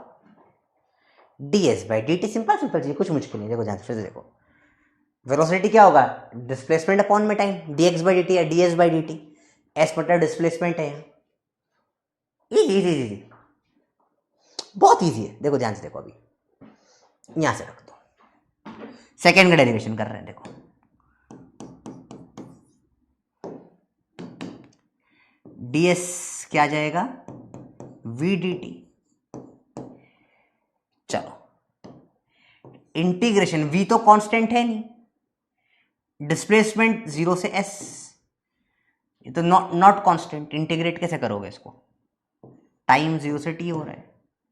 ds by D T. Simple simple चीज, कुछ मुश्किल नहीं। देखो ध्यान से फिर से देखो, वेलोसिटी क्या होगा? डिस्प्लेसमेंट अपॉन में time, dx by D T है ds by D T. s मतलब डिस्प्लेसमेंट है यहाँ। इजी, बहुत इजी है। देखो ध्यान से देखो, अभी यहां से रख दो, सेकेंड का डेरिवेशन कर रहे हैं। देखो ds क्या आ जाएगा? v dt। चलो इंटीग्रेशन, v तो कांस्टेंट है नहीं, डिस्प्लेसमेंट 0 से s, ये तो नॉट कांस्टेंट। इंटीग्रेट कैसे करोगे इसको? टाइम 0 से t हो रहा है,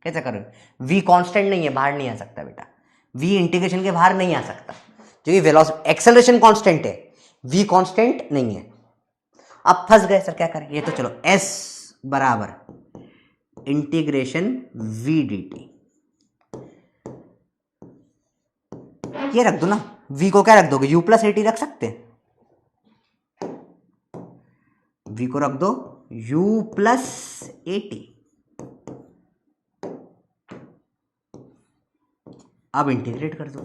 कैसे करोगे? v कांस्टेंट नहीं है, बाहर नहीं आ सकता बेटा। v इंटीग्रेशन के बाहर नहीं आ सकता, क्योंकि वेलोसिटी एक्सेलरेशन कांस्टेंट है, v कांस्टेंट नहीं है। अब फंस गए सर, क्या करें? ये तो चलो s बराबर इंटीग्रेशन v dt, ये रख दो ना। v को क्या रख दोगे? u प्लस एटी रख सकते हैं। v को रख दो u प्लस एटी। अब इंटीग्रेट कर दो।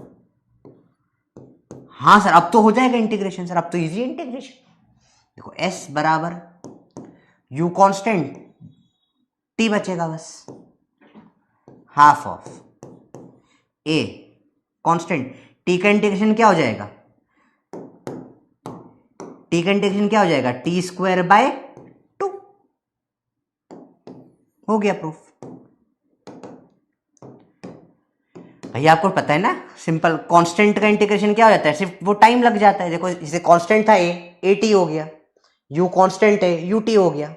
हाँ सर, अब तो हो जाएगा इंटीग्रेशन सर, अब तो इजी इंटीग्रेशन। देखो s बराबर u कांस्टेंट, t बचेगा बस, half of a constant. t का इंटीग्रेशन क्या हो जाएगा? t का इंटीग्रेशन क्या हो जाएगा? T square by 2। हो गया प्रूफ। भैया आपको पता है ना, सिंपल कांस्टेंट का इंटीग्रेशन क्या हो जाता है? सिर्फ वो टाइम लग जाता है। देखो इसे कांस्टेंट था ए टी हो गया, u कांस्टेंट है यू टी हो गया,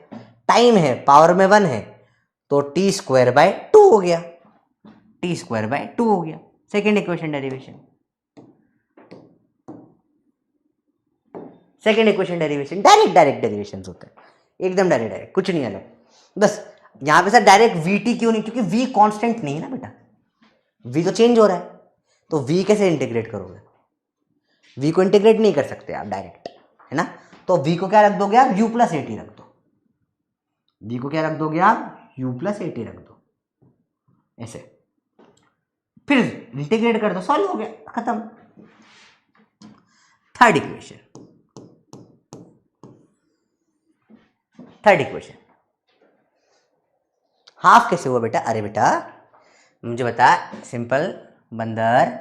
टाइम है पावर में 1 है, तो टी स्क्वायर बाय 2 हो गया, टी स्क्वायर बाय 2 हो गया। Second equation derivation, second equation derivation direct derivation होता है, एकदम डायरेक्ट, कुछ नहीं अलग। बस यहां पे सर डायरेक्ट वी टी क्यों नहीं? क्योंकि वी कांस्टेंट नहीं है ना बेटा, v तो चेंज हो रहा है, तो v कैसे इंटीग्रेट करोगे? v को इंटीग्रेट नहीं कर सकते आप डायरेक्ट, है ना। तो v को क्या रख दोगे आप? u प्लस एटी रख दो। v को क्या रख दोगे आप? u प्लस एटी रख दो, ऐसे। फिर इंटीग्रेट कर दो, सॉल्व हो गया, खत्म। थर्ड इक्वेशन, हाफ कैसे हुआ बेटा? अरे बेटा मुझे बता, सिंपल बंदर,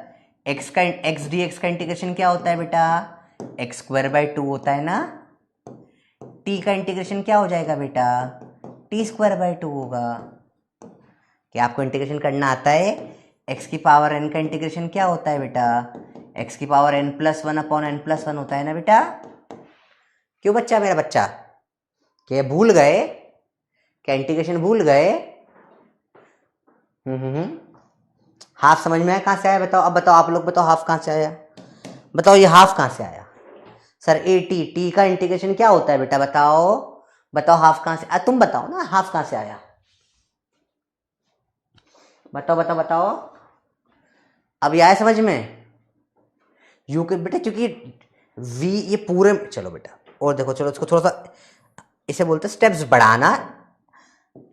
x का x dx का इंटीग्रेशन क्या होता है बेटा? x स्क्वायर बाय 2 होता है ना। t का इंटीग्रेशन क्या हो जाएगा बेटा? t स्क्वायर बाय 2 होगा। क्या आपको इंटीग्रेशन करना आता है? x की पावर n का इंटीग्रेशन क्या होता है बेटा? x की power n plus 1 upon n plus 1 होता है ना बेटा। क्यों बच्चा, मेरा बच्चा, क्या भूल गए? क्या इंटीग्रेशन भूल गए? हाफ समझ में आया कहां से आया? बताओ, अब बताओ, आप लोग बताओ, हाफ कहां से आया? बताओ ये हाफ कहां से आया? सर ए टी, टी का इंटीग्रेशन क्या होता है बेटा? बताओ बताओ, हाफ कहां से? तुम बताओ ना, हाफ कहां से आया? बताओ बताओ बताओ, अब आया समझ में? यू के बेटा, क्योंकि वी ये पूरे, चलो बेटा और देखो, चलो इसको थोड़ा सा, इसे बोलते स्टेप्स बढ़ाना।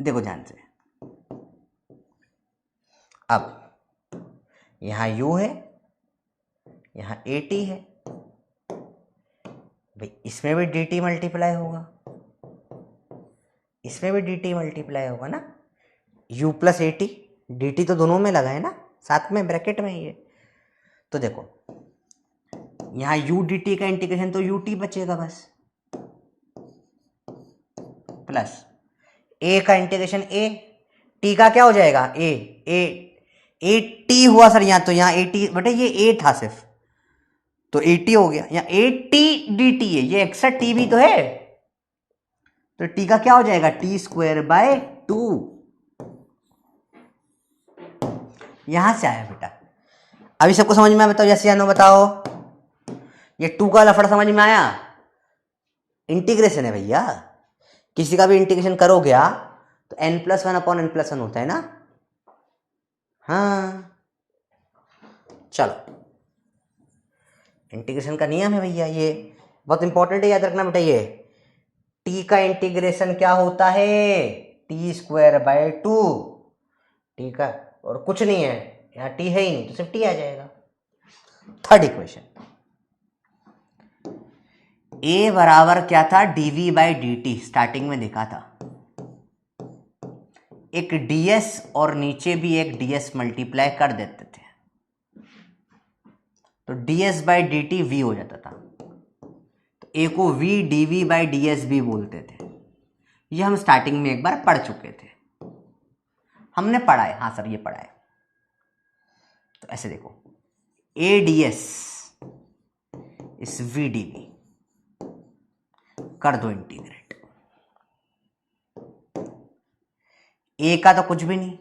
देखो ध्यान से, अब यहां u है, यहां at है, भाई इसमें भी dt मल्टीप्लाई होगा, इसमें भी dt मल्टीप्लाई होगा ना। u प्लस एटी, dt तो दोनों में लगा है ना, साथ में ब्रैकेट में ही है। तो देखो यहां u dt का इंटीग्रेशन, तो ut बचेगा बस, प्लस a का इंटीग्रेशन a, t का क्या हो जाएगा? a 80 हुआ सर, यहाँ तो यहाँ 80 बेटे ये a था सिर्फ, तो 80 हो गया। यहाँ 80 dt है, ये एक्स्ट्रा t भी तो है, तो t का क्या हो जाएगा, t²/2। यहां से आया बेटा। अभी सबको समझ में आया? बताओ जैसे यानो बताओ, ये 2 का लफड़ा समझ में आया? इंटीग्रेशन है भैया, किसी का भी इंटीग्रेशन करोगे तो n+1/n+1 होता है ना। हाँ चलो, इंटीग्रेशन का नियम है भैया, ये बहुत इंपॉर्टेंट है, याद रखना बेटा। ये t का इंटीग्रेशन क्या होता है, t²/2। ठीक है, और कुछ नहीं है, यहाँ t है ही नहीं तो सिर्फ t आ जाएगा। थर्ड इक्वेशन, a बराबर क्या था, dv/dt, स्टार्टिंग में देखा था, एक ds और नीचे भी एक ds मल्टीप्लाई कर देते थे, तो ds/dt v हो जाता था, तो a को v dv/ds भी बोलते थे। ये हम स्टार्टिंग में एक बार पढ़ चुके थे, हमने पढ़ा है, हाँ सर ये पढ़ा है। तो ऐसे देखो, a ds इस v dv कर दो इंटीग्रेट, a का तो कुछ भी नहीं,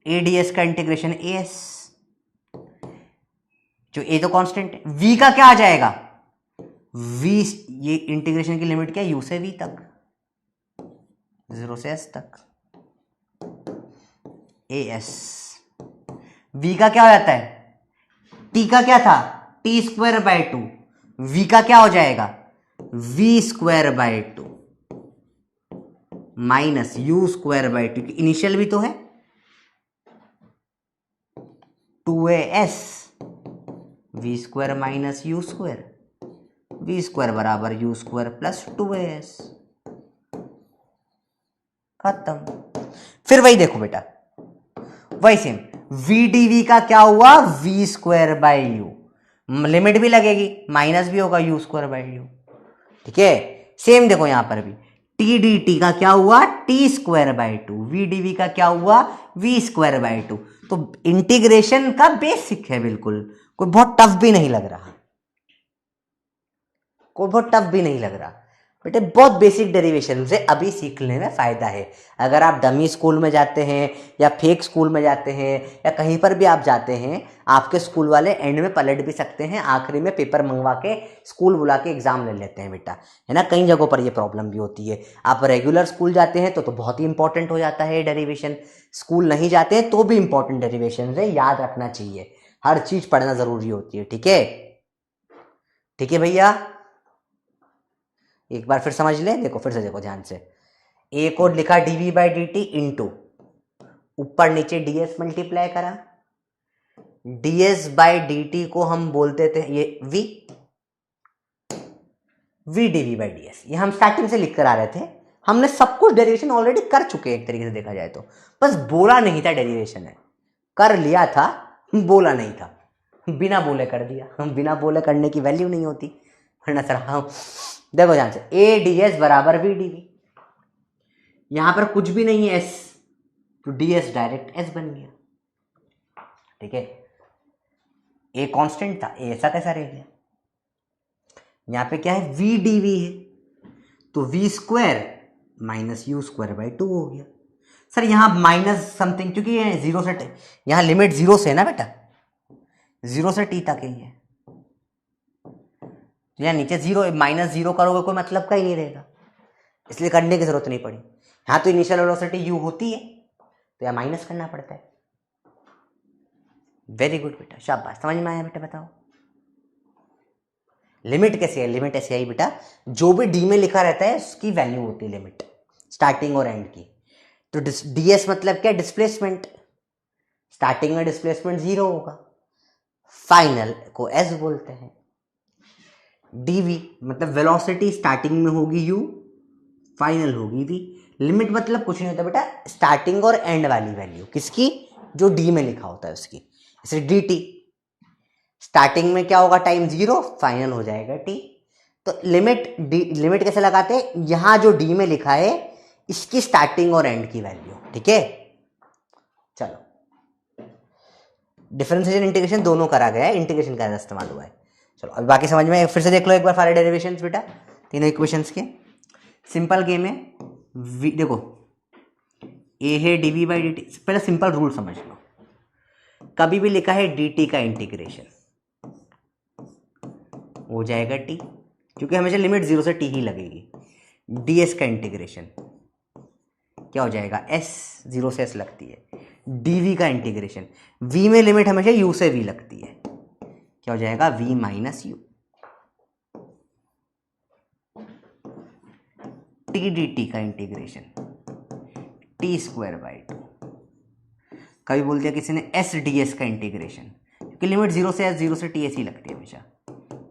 a ds का इंटीग्रेशन as, जो a तो कांस्टेंट है, v का क्या आ जाएगा, v, ये इंटीग्रेशन की लिमिट क्या है, u से v तक, 0 से s तक, as, v का क्या हो जाता है, t का क्या था, t²/2, v का क्या हो जाएगा, v²/2 माइनस u²/2, क्योंकि इनिशियल भी तो है, 2as v² minus u², v² बराबर u² प्लस 2as, खत्म। फिर वही देखो बेटा, वही सेम, v dv का क्या हुआ, v²/u, लिमिट भी लगेगी, माइनस भी होगा u²/u। ठीक है, सेम देखो यहां पर भी, t dt का क्या हुआ, t²/2, v dv का क्या हुआ, v²/2। तो इंटीग्रेशन का बेसिक है बिल्कुल, कोई बहुत टफ भी नहीं लग रहा, कोई बहुत टफ भी नहीं लग रहा बेटे, बहुत बेसिक डेरिवेशन से अभी सीखने में फायदा है। अगर आप डमी स्कूल में जाते हैं या फेक स्कूल में जाते हैं या कहीं पर भी आप जाते हैं, आपके स्कूल वाले एंड में पलट भी सकते हैं, आखिरी में पेपर मंगवा के स्कूल बुला के एग्जाम ले लेते हैं बेटा, है ना। कई जगहों पर ये प्रॉब्लम भी होती है। आप रेगुलर स्कूल जाते हैं तो बहुत ही इंपॉर्टेंट हो जाता है डेरिवेशन, स्कूल नहीं जाते हैं तो भी इंपॉर्टेंट डेरिवेशन है, याद रखना चाहिए, हर चीज पढ़ना जरूरी होती है। ठीक है, ठीक है भैया, एक बार फिर समझ ले, देखो फिर से देखो ध्यान से, a को लिखा dv/dt इंटू, ऊपर नीचे ds मल्टीप्लाई करा, ds/dt को हम बोलते थे ये v dv/ds, ये हम स्टार्टिंग से लिख कर आ रहे थे, हमने सब कुछ डेरिवेशन ऑलरेडी कर चुके हैं एक तरीके से देखा जाए तो, बस बोला नहीं था डेरिवेशन है, कर लिया था, बोला नहीं था, बिना बोले कर दिया। हम बिना बोले करने की वैल्यू नहीं होती, वरना सर हाँ देखो ध्यान से, a ds बराबर v dv, यहां पर कुछ भी नहीं है s, तो ds डायरेक्ट s बन गया। ठीक है, a कांस्टेंट था, a ऐसा कैसा रह गया, यहां पे क्या है, v dv है, तो v² माइनस u²/2 हो गया। सर यहां माइनस समथिंग, क्योंकि ये 0 से, यहां लिमिट 0 से है ना बेटा, 0 से t तक ही है, तो यहाँ नीचे 0, -0 करोगे कोई मतलब का ही नहीं रहेगा, इसलिए करने की जरूरत नहीं पड़ी। यहाँ तो इनिशियल वेलोसिटी u होती है, तो यहाँ माइनस करना पड़ता है। वेरी गुड बेटा, शाबाश, समझ में आया बेटा। बताओ लिमिट कैसे है, लिमिट ऐसे आई बेटा, जो भी डी में लिखा रहता है उसकी वैल्यू होती है लिमिट, स्टार्टिंग और एंड की। तो ds मतलब क्या, डिस्प्लेसमेंट, स्टार्टिंग में डिस्प्लेसमेंट 0 होगा, फाइनल को s बोलते हैं। dv मतलब वेलोसिटी स्टार्टिंग में होगी u, फाइनल होगी v। लिमिट मतलब कुछ नहीं होता बेटा, स्टार्टिंग और एंड वाली वैल्यू किसकी, जो d में लिखा होता है उसकी। जैसे dt, स्टार्टिंग में क्या होगा, टाइम 0, फाइनल हो जाएगा t। तो लिमिट कैसे लगाते हैं, यहां जो d में लिखा है इसकी स्टार्टिंग और एंड की वैल्यू। ठीक है, चलो डिफरेंशिएशन इंटीग्रेशन दोनों करा गया है, इंटीग्रेशन का इस्तेमाल हुआ है। चलो अभी बाकी समझ में, फिर से देख लो एक बार सारे डेरिवेशंस बेटा, तीनों इक्वेशंस के। सिंपल गेम है, देखो ए है डीवी बाई डी टी। पहले सिंपल रूल समझ लो, कभी भी लिखा है डी टी का इंटीग्रेशन हो जाएगा टी, क्योंकि हमेशा लिमिट 0 से टी ही लगेगी। डी एस का इंटीग्रेशन क्या हो जाएगा, एस, 0 से एस लगती है। डीवी का इंटीग्रेशन, वी में लिमिट हमेशा यू से वी लगती है, क्या हो जाएगा, we minus u. T D T का इंटीग्रेशन टी स्क्वायर बाई 2। कभी बोल दिया किसी ने एस डी एस का इंटीग्रेशन, क्योंकि लिमिट 0 से एस, 0 से टी एस ही लगती है हमेशा,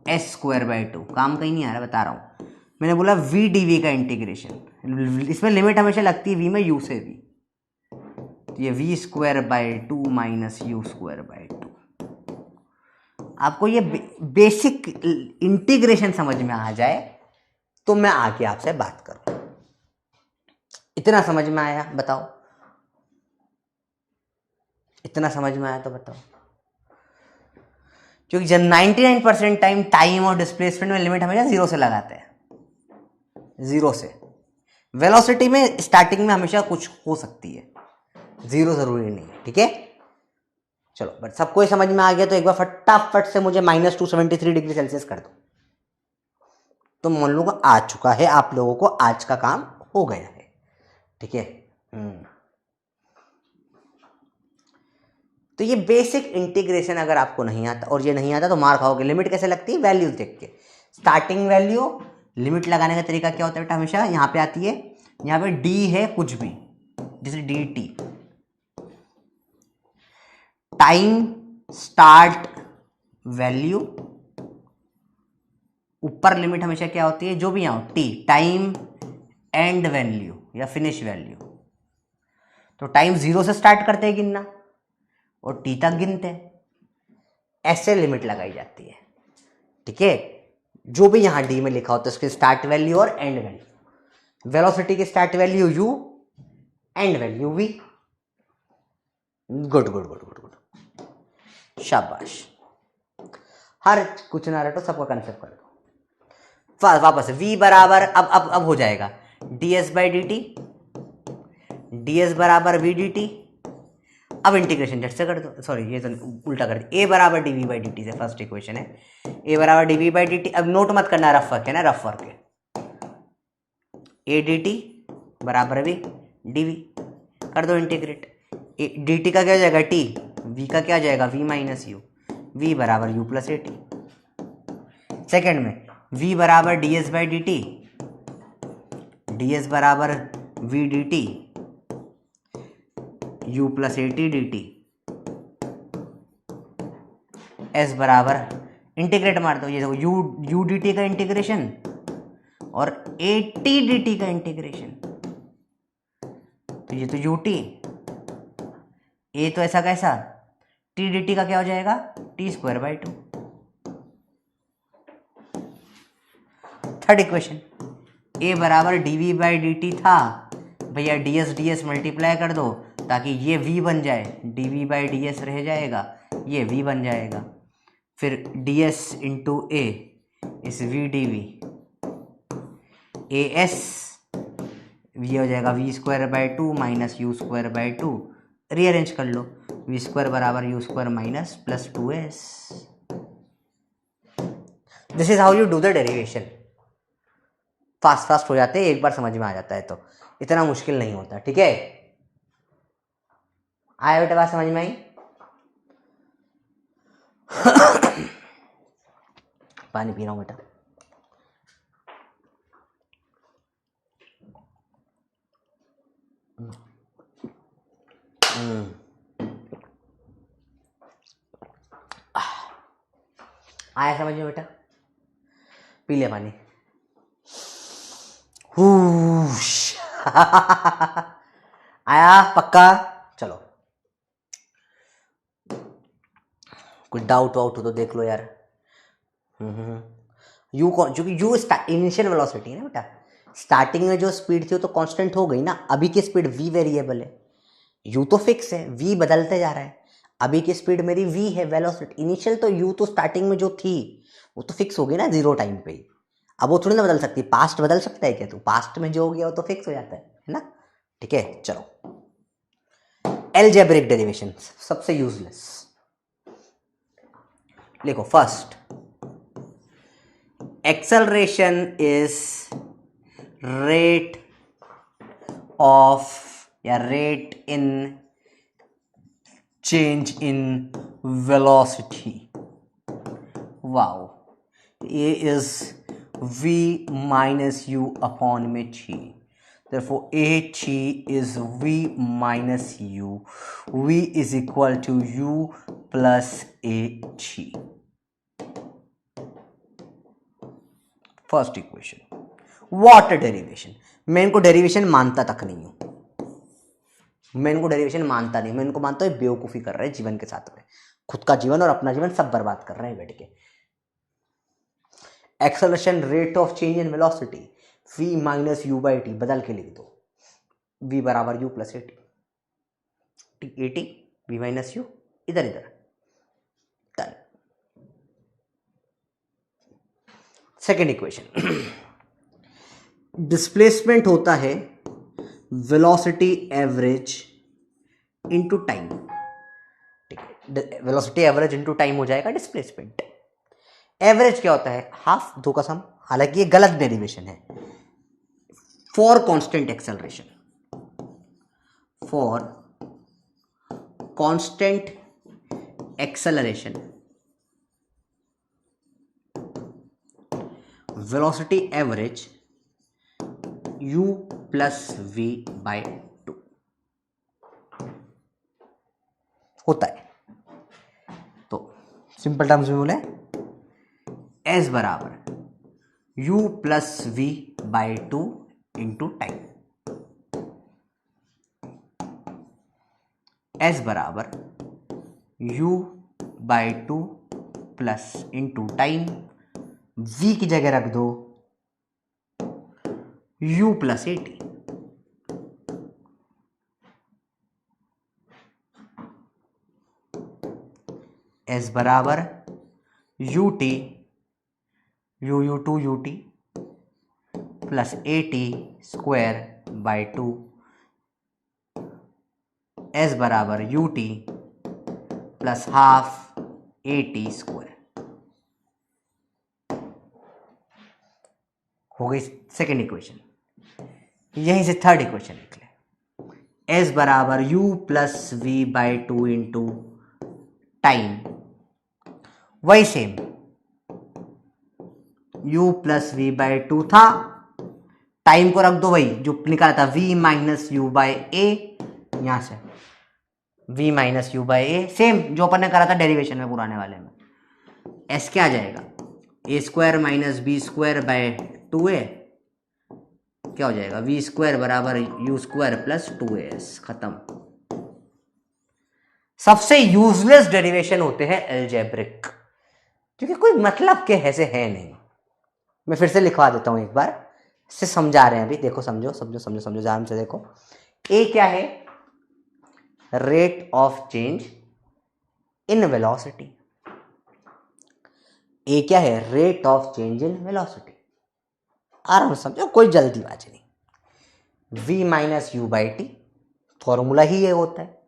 एस स्क्वायर बाई 2। काम कहीं नहीं आ रहा, बता रहा हूं। मैंने बोला वी डी वी का इंटीग्रेशन, इसमें लिमिट हमेशा लगती है वी में यू से वी, तो ये v square by 2 minus you square by 2। आपको ये बेसिक इंटीग्रेशन समझ में आ जाए तो मैं आके आपसे बात करूं। इतना समझ में आया बताओ, इतना समझ में आया तो बताओ। क्योंकि जब 99% टाइम और डिस्प्लेसमेंट में लिमिट हमेशा 0 से लगाते हैं, 0 से। वेलोसिटी में स्टार्टिंग में हमेशा कुछ हो सकती है, 0 जरूरी नहीं है, ठीक है। चलो बट सबको ये समझ में आ गया तो एक बार फटाफट से मुझे -273 डिग्री सेल्सियस कर दो, तो मान लो आ चुका है, आप लोगों को आज का काम हो गया है, ठीक है। तो ये बेसिक इंटीग्रेशन अगर आपको नहीं आता, और ये नहीं आता तो मार खाओगे। लिमिट कैसे लगती है, वैल्यूज देख के। स्टार्टिंग वैल्यू, लिमिट लगाने का तरीका क्या होता है बेटा, हमेशा यहाँ पे आती है, यहाँ पे डी है कुछ भी, जैसे D T, time start value, ऊपर लिमिट हमेशा क्या होती है, जो भी यहाँ टी, टाइम एंड वैल्यू या फिनिश वैल्यू। तो टाइम 0 से स्टार्ट करते हैं गिनना और टी तक गिनते हैं, ऐसे लिमिट लगाई जाती है, ठीक है। जो भी यहां डी में लिखा होता है उसकी स्टार्ट वैल्यू और एंड वैल्यू। वेलोसिटी की start value u, end value v. Good good good good good, शाबाश। हर कुछ ना रटो, सबका कंसेप्ट कर दो वापस। v बराबर अब हो जाएगा D S by D T, D S बराबर वी डी टी। अब इंटीग्रेशन झट से कर दो, सॉरी ये तो उल्टा कर दिया। ए बराबर D we by D t से फर्स्ट इक्वेशन है, ए बराबर D we by D t. अब नोट मत करना, रफ वर्क है ना, रफ वर्क है। ए डी टी बराबर वी डी वी, कर दो इंटीग्रेट। डी टी का क्या हो जाएगा टी, वी का क्या हो जाएगा वी माइनस यू, वी बराबर यू प्लस ए टी। सेकेंड में v बराबर D S by D T, D S बराबर we D T, you plus A T D T. S बराबर इंटीग्रेट मार दो, ये देखो यू डी टी का इंटीग्रेशन और ए टी डी टी का इंटीग्रेशन। तो ये तो यू टी, ए तो ऐसा कैसा, टी डी टी का क्या हो जाएगा, T square by 2। Third equation, A बराबर D we by D T था, भैया डी एस मल्टीप्लाई कर दो ताकि ये v बन जाए, d we by d s रह जाएगा, ये v बन जाएगा। फिर D S into a is v d v, a s ये हो जाएगा v square by 2 minus you square by 2। Rearrange कर लो, वी स्क्वायर बराबर you square minus plus 2s। This is how you do the derivation. Fast हो जाते हैं, एक बार समझ में आ जाता है तो इतना मुश्किल नहीं होता, ठीक है। आया बेटा, बात समझ में आई? पानी पी रहा हूं बेटा। आया समझ में बेटा? पी ले पानी। आया पक्का? चलो कुछ डाउट वाउट हो तो देख लो यार। यू कौन, क्योंकि यू इनिशियल वेलोसिटी है ना बेटा, स्टार्टिंग में जो स्पीड थी वो तो कांस्टेंट हो गई ना। अभी की स्पीड v वेरिएबल है, u तो फिक्स है, v बदलते जा रहा है। अभी की स्पीड मेरी v है, वेलोसिटी इनिशियल, तो u तो स्टार्टिंग में जो थी वो तो फिक्स होगी ना जीरो टाइम पे ही। अब वो थोड़ी ना बदल सकती, पास्ट बदल सकता है क्या? तो पास्ट में जो हो गया वो तो फिक्स हो जाता है ना। ठीक है, चलो एलजेब्रिक डेरिवेशन सबसे यूजलेस लिखो। First, acceleration is rate of या rate in change in velocity. Wow, A is v minus u upon में g. Therefore, at is v minus u. V is equal to u plus at. First equation. What derivation? मैं इनको derivation मानता तक नहीं हूं, मैं इनको derivation मानता नहीं, मैं इनको मानता हूं बेवकूफी कर रहे हैं जीवन के साथ में, खुद का जीवन और अपना जीवन सब बर्बाद कर रहे हैं बैठ के। Acceleration rate of change in velocity v minus you by T, बदल के लिख दो, v बराबर u plus A T, v minus you इधर इधर। डन। सेकेंड इक्वेशन, डिस्प्लेसमेंट होता है वेलोसिटी एवरेज इंटू टाइम। ठीक है, वेलोसिटी एवरेज इंटू टाइम हो जाएगा डिस्प्लेसमेंट। एवरेज क्या होता है? हाफ, दो का सम। हालांकि ये गलत डेरिवेशन है। For constant acceleration, for constant acceleration velocity average u plus v by 2 होता है। तो सिंपल टर्म्स में बोले s बराबर u plus v by 2 into time. s बराबर u by 2 plus into time, v की जगह रख दो u प्लस ए टी। s बराबर u t u two u t plus A T square by 2। s बराबर u t plus half A T square. हो गई second equation. यहीं से थर्ड इक्वेशन निकले, s बराबर u plus v by 2 into time, वही same u plus v by 2 था, time को रख दो वही जो निकाला था v माइनस यू बाई ए, यहां से v minus you by A, same जो अपन ने करा था डेरिवेशन में पुराने वाले में। s क्या आ जाएगा? a square minus b square by 2a, क्या हो जाएगा? v स्क्वायर बराबर यू स्क्वायर प्लस 2as। खत्म। सबसे यूजलेस डेरिवेशन होते हैं अलजेब्रिक, क्योंकि कोई मतलब के ऐसे है नहीं। मैं फिर से लिखवा देता हूं एक बार, इससे समझा रहे हैं अभी। देखो, समझो समझो समझो समझो ध्यान से देखो। ए क्या है? Rate of change in velocity. A क्या है? Rate of change in velocity. आराम से समझो, कोई जल्दीबाजी नहीं। v minus you by T, formula ही ये होता है।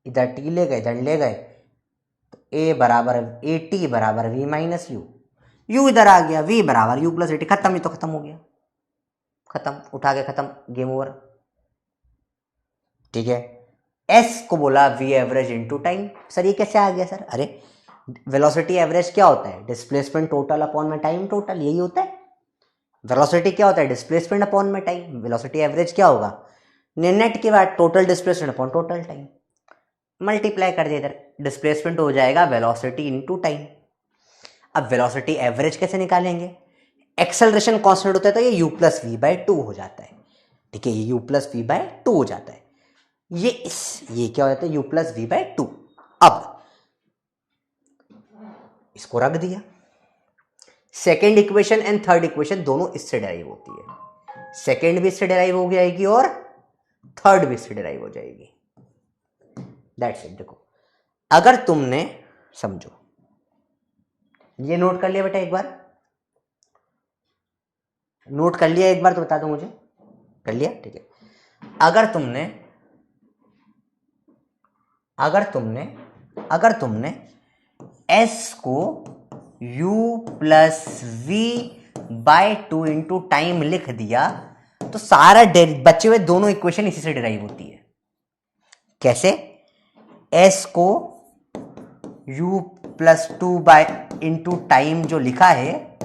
इधर टी ले गए, इधर ले गए, तो a बराबर ए टी बराबर v माइनस यू, u इधर आ गया, v बराबर u प्लस ए टी। खत्म, ही तो खत्म हो गया, खत्म, उठा के खत्म, गेम ओवर। ठीक है, s को बोला v average into time. Sir ये कैसे आ गया सर? अरे वेलोसिटी एवरेज क्या होता है? डिस्प्लेसमेंट टोटल अपॉन में टाइम टोटल, यही होता है। वेलोसिटी क्या होता है? डिस्प्लेसमेंट अपॉन में टाइम। वेलोसिटी एवरेज क्या होगा? नेट के बाद total displacement upon total time, multiply कर दिया इधर, डिस्प्लेसमेंट हो जाएगा वेलोसिटी इनटू टाइम। अब वेलोसिटी एवरेज कैसे निकालेंगे? एक्सेलरेशन कांस्टेंट होता है तो ये u प्लस वी बाई 2 हो जाता है। ठीक है, ये u प्लस वी बाई 2 हो जाता है। ये क्या हो जाता है? u plus v by 2। अब इसको रख दिया। Second equation and third equation दोनों इससे डेराइव होती है। सेकेंड भी इससे डेराइव हो जाएगी और थर्ड भी इससे डेराइव हो जाएगी। That's it. देखो, अगर तुमने, समझो, ये नोट कर लिया बेटा, एक बार नोट कर लिया, एक बार तो बता दो मुझे, कर लिया? ठीक है। अगर तुमने s को u plus v by 2 into time लिख दिया तो सारा बचे हुए दोनों इक्वेशन इसी से डिराइव होती है। कैसे? s को u plus 2 bye into time जो लिखा है,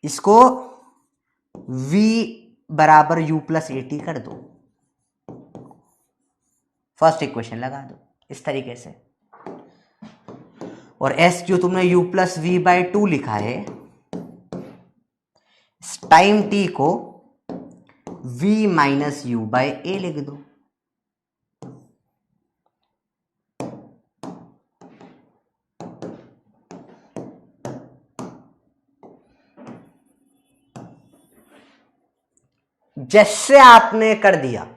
इसको v बराबर u प्लस 80 कर दो, फर्स्ट इक्वेशन लगा दो इस तरीके से। और s जो तुमने u प्लस वी बाय 2 लिखा है, टाइम t को v माइनस यू बाय ए लिख दो। जैसे आपने कर दिया,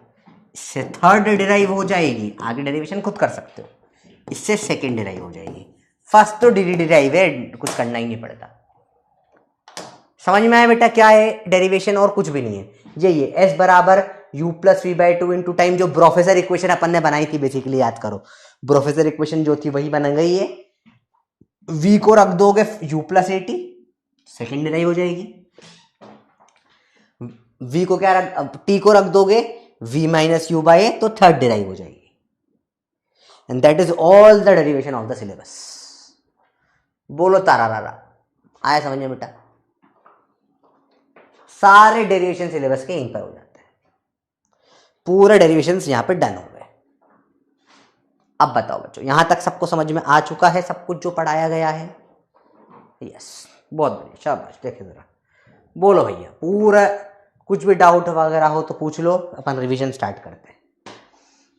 इससे थर्ड डिराइव हो जाएगी, आगे डेरिवेशन खुद कर सकते हो, इससे सेकंड डिराइव हो जाएगी। फर्स्ट तो डिराइव है, कुछ करना ही नहीं पड़ता। समझ में आया बेटा क्या है डेरिवेशन? और कुछ भी नहीं है, यही है s बराबर u plus v by 2 into time, जो प्रोफेसर इक्वेशन अपन ने बनाई थी, बेसिकली याद करो, प्रोफेसर इक्वेशन जो थी वही बन गई है। v को रख दोगे u प्लस 80, सेकेंड डिराइव हो जाएगी। v को क्या t को रख दोगे v माइनस यू बाय, तो थर्ड डिराइव हो जाएगी। And that is all the derivation of the syllabus. बोलो तारा रारा, आया समझ में बेटा? सारे डेरिवेशन सिलेबस के यहीं पर हो जाते हैं, पूरे डेरिवेशन यहां पे डन हो गए। अब बताओ बच्चों, यहां तक सबको समझ में आ चुका है सब कुछ जो पढ़ाया गया है? यस, बहुत बढ़िया, शाबाश। देखे जरा, बोलो भैया, पूरा कुछ भी डाउट वगैरह हो तो पूछ लो, अपन रिवीजन स्टार्ट करते हैं।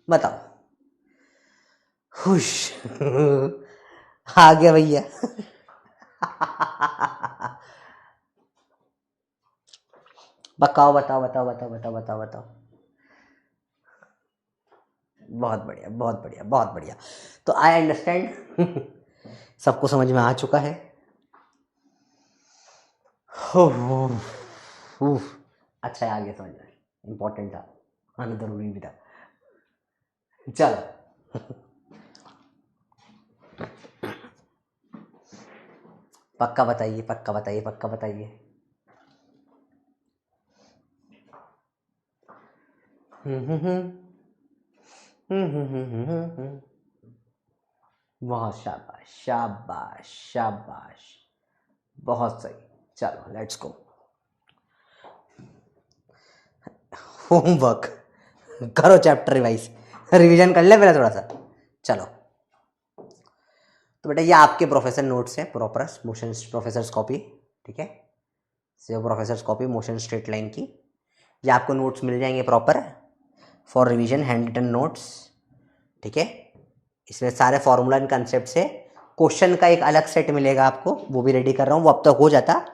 बताओ। खुश आ गया भैया बताओ बताओ बताओ बताओ बताओ बताओ बताओ। बहुत बढ़िया बहुत बढ़िया बहुत बढ़िया। तो आई अंडरस्टैंड सबको समझ में आ चुका है। अच्छा है, आगे समझ में, इंपॉर्टेंट था, आना जरूरी भी था। चलो पक्का बताइए, पक्का बताइए, पक्का बताइए। बहुत शाबाश शाबाश शाबाश, बहुत सही। चलो लेट्स गो। होमवर्क करो, चैप्टर रिवाइज, रिवीजन कर ले पहले थोड़ा सा। चलो तो बेटा ये आपके प्रोफेसर नोट्स हैं, प्रॉपर मोशन प्रोफेसर्स कॉपी, ठीक है, से professors copy motion straight line की। ये आपको नोट्स मिल जाएंगे proper for revision, hand written notes, ठीक है। इसमें सारे फॉर्मूला एंड कंसेप्ट है। क्वेश्चन का एक अलग सेट मिलेगा आपको, वो भी रेडी कर रहा हूँ, वो अब तक हो जाता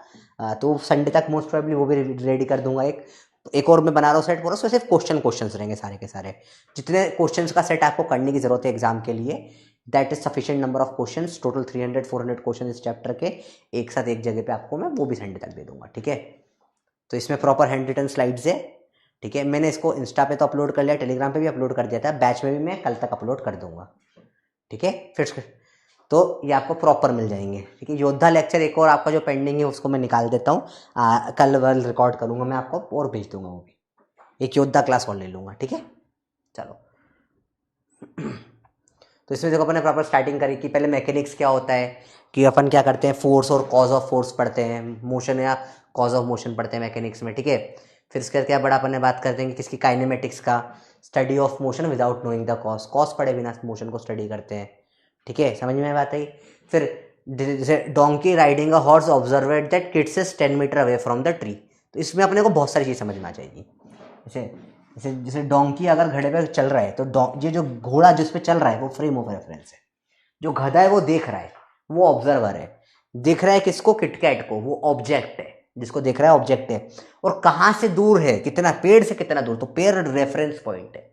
तो संडे तक मोस्ट प्रोबेबली वो भी रेडी कर दूंगा। एक और मैं बना रहा हूँ सेट, पूरा सिर्फ क्वेश्चंस रहेंगे सारे के सारे। जितने क्वेश्चंस का सेट आपको करने की जरूरत है एग्जाम के लिए, that is sufficient number of questions, total 300-400 question इस चैप्टर के एक साथ एक जगह पे आपको मैं वो भी संडे तक दे दूंगा, ठीक है। तो इसमें प्रॉपर हैंड रिटन स्लाइड्स है, ठीक है। मैंने इसको इंस्टा पे तो अपलोड कर लिया, टेलीग्राम पे भी अपलोड कर दिया था, बैच में भी मैं कल तक अपलोड कर दूंगा, ठीक है। फिर तो ये आपको प्रॉपर मिल जाएंगे, ठीक है। योद्धा लेक्चर एक और आपका जो पेंडिंग है उसको मैं निकाल देता हूँ, कल वल रिकॉर्ड करूँगा मैं आपको और भेज दूंगा, वो भी एक योद्धा क्लास और ले लूँगा, ठीक है। चलो तो इसमें देखो अपने प्रॉपर स्टार्टिंग करी कि पहले मैकेनिक्स क्या होता है, कि अपन क्या करते हैं, फोर्स और कॉज ऑफ फोर्स पढ़ते हैं, मोशन या कॉज ऑफ मोशन पढ़ते हैं मैकेनिक्स में, ठीक है। फिर इसके क्या बड़ा अपन ने बात करते हैं कि किसकी काइनेमेटिक्स का, study of motion without knowing the cause, cause पढ़े बिना मोशन को स्टडी करते हैं, ठीक है। समझ में बात आई। फिर जैसे donkey riding a horse observed that kids is 10 meter away from the tree, तो इसमें अपने को बहुत सारी चीज़ समझ में आ जाएगी। जैसे जैसे डोंकी अगर घड़े पे चल रहा है तो ये जो घोड़ा जिस पे चल रहा है वो फ्रेम ऑफ रेफरेंस है, जो गधा है वो देख रहा है, वो ऑब्जर्वर है, देख रहा है किसको, किटकैट को, वो ऑब्जेक्ट है, जिसको देख रहा है ऑब्जेक्ट है। और कहाँ से दूर है, कितना पेड़ से कितना दूर, तो पेड़ रेफरेंस पॉइंट है।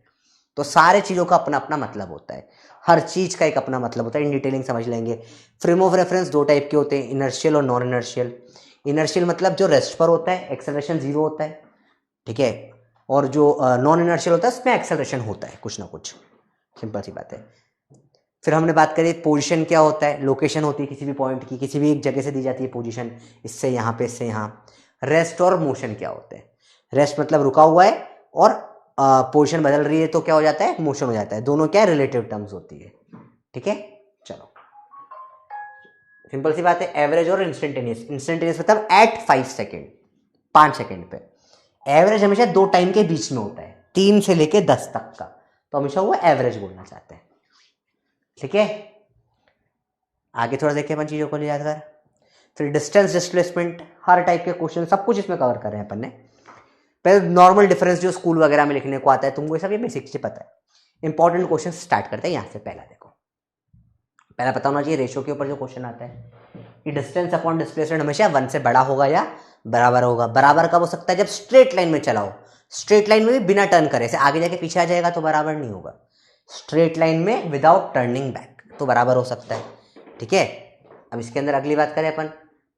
तो सारे चीज़ों का अपना अपना मतलब होता है। हर चीज का एक अपना मतलब होता है, इन डिटेलिंग समझ लेंगे। फ्रेम ऑफ रेफरेंस दो टाइप के होते हैं, इनर्शियल और नॉन इनर्शियल। इनर्शियल मतलब जो रेस्ट पर होता है, एक्सेलरेशन जीरो होता है, ठीक है। और जो नॉन इनर्शियल होता है उसमें एक्सेलरेशन होता है कुछ ना कुछ, सिंपल सी बात है। फिर हमने बात करी पोजीशन क्या होता है, लोकेशन होती है किसी भी पॉइंट की, किसी भी एक जगह से दी जाती है पोजीशन, इससे यहाँ पे इससे यहाँ। रेस्ट और मोशन क्या होते हैं, रेस्ट मतलब रुका हुआ है और पोजीशन बदल रही है तो क्या हो जाता है, मोशन हो जाता है। दोनों क्या रिलेटिव टर्म्स होती है, ठीक है। चलो सिंपल सी बात है। एवरेज और इंस्टेंटेनियस, इंस्टेंटेनियस मतलब एट 5 सेकेंड, 5 सेकेंड पे। एवरेज हमेशा दो टाइम के बीच में होता है, 3 से लेके 10 तक का, तो हमेशा वो एवरेज बोलना चाहते हैं, ठीक है। आगे थोड़ा देखिए अपन चीजों को ले जाकर। फिर डिस्टेंस डिस्प्लेसमेंट, हर टाइप के क्वेश्चन सब कुछ इसमें कवर कर रहे हैं अपन ने। पहले नॉर्मल डिफरेंस जो स्कूल वगैरह में लिखने को आता है तुमको, ये सब ये बेसिक से पता है। इंपॉर्टेंट क्वेश्चन स्टार्ट करते हैं यहाँ से। पहला देखो, पहला पता होना चाहिए रेशियो के ऊपर जो क्वेश्चन आता है कि डिस्टेंस अपॉन डिस्प्लेसमेंट हमेशा 1 से बड़ा होगा या बराबर होगा। बराबर कब हो सकता है, जब स्ट्रेट लाइन में चलाओ, स्ट्रेट लाइन में भी बिना टर्न करे, से आगे जाके पीछे आ जाएगा तो बराबर नहीं होगा। स्ट्रेट लाइन में विदाउट टर्निंग बैक तो बराबर हो सकता है, ठीक है। अब इसके अंदर अगली बात करें अपन,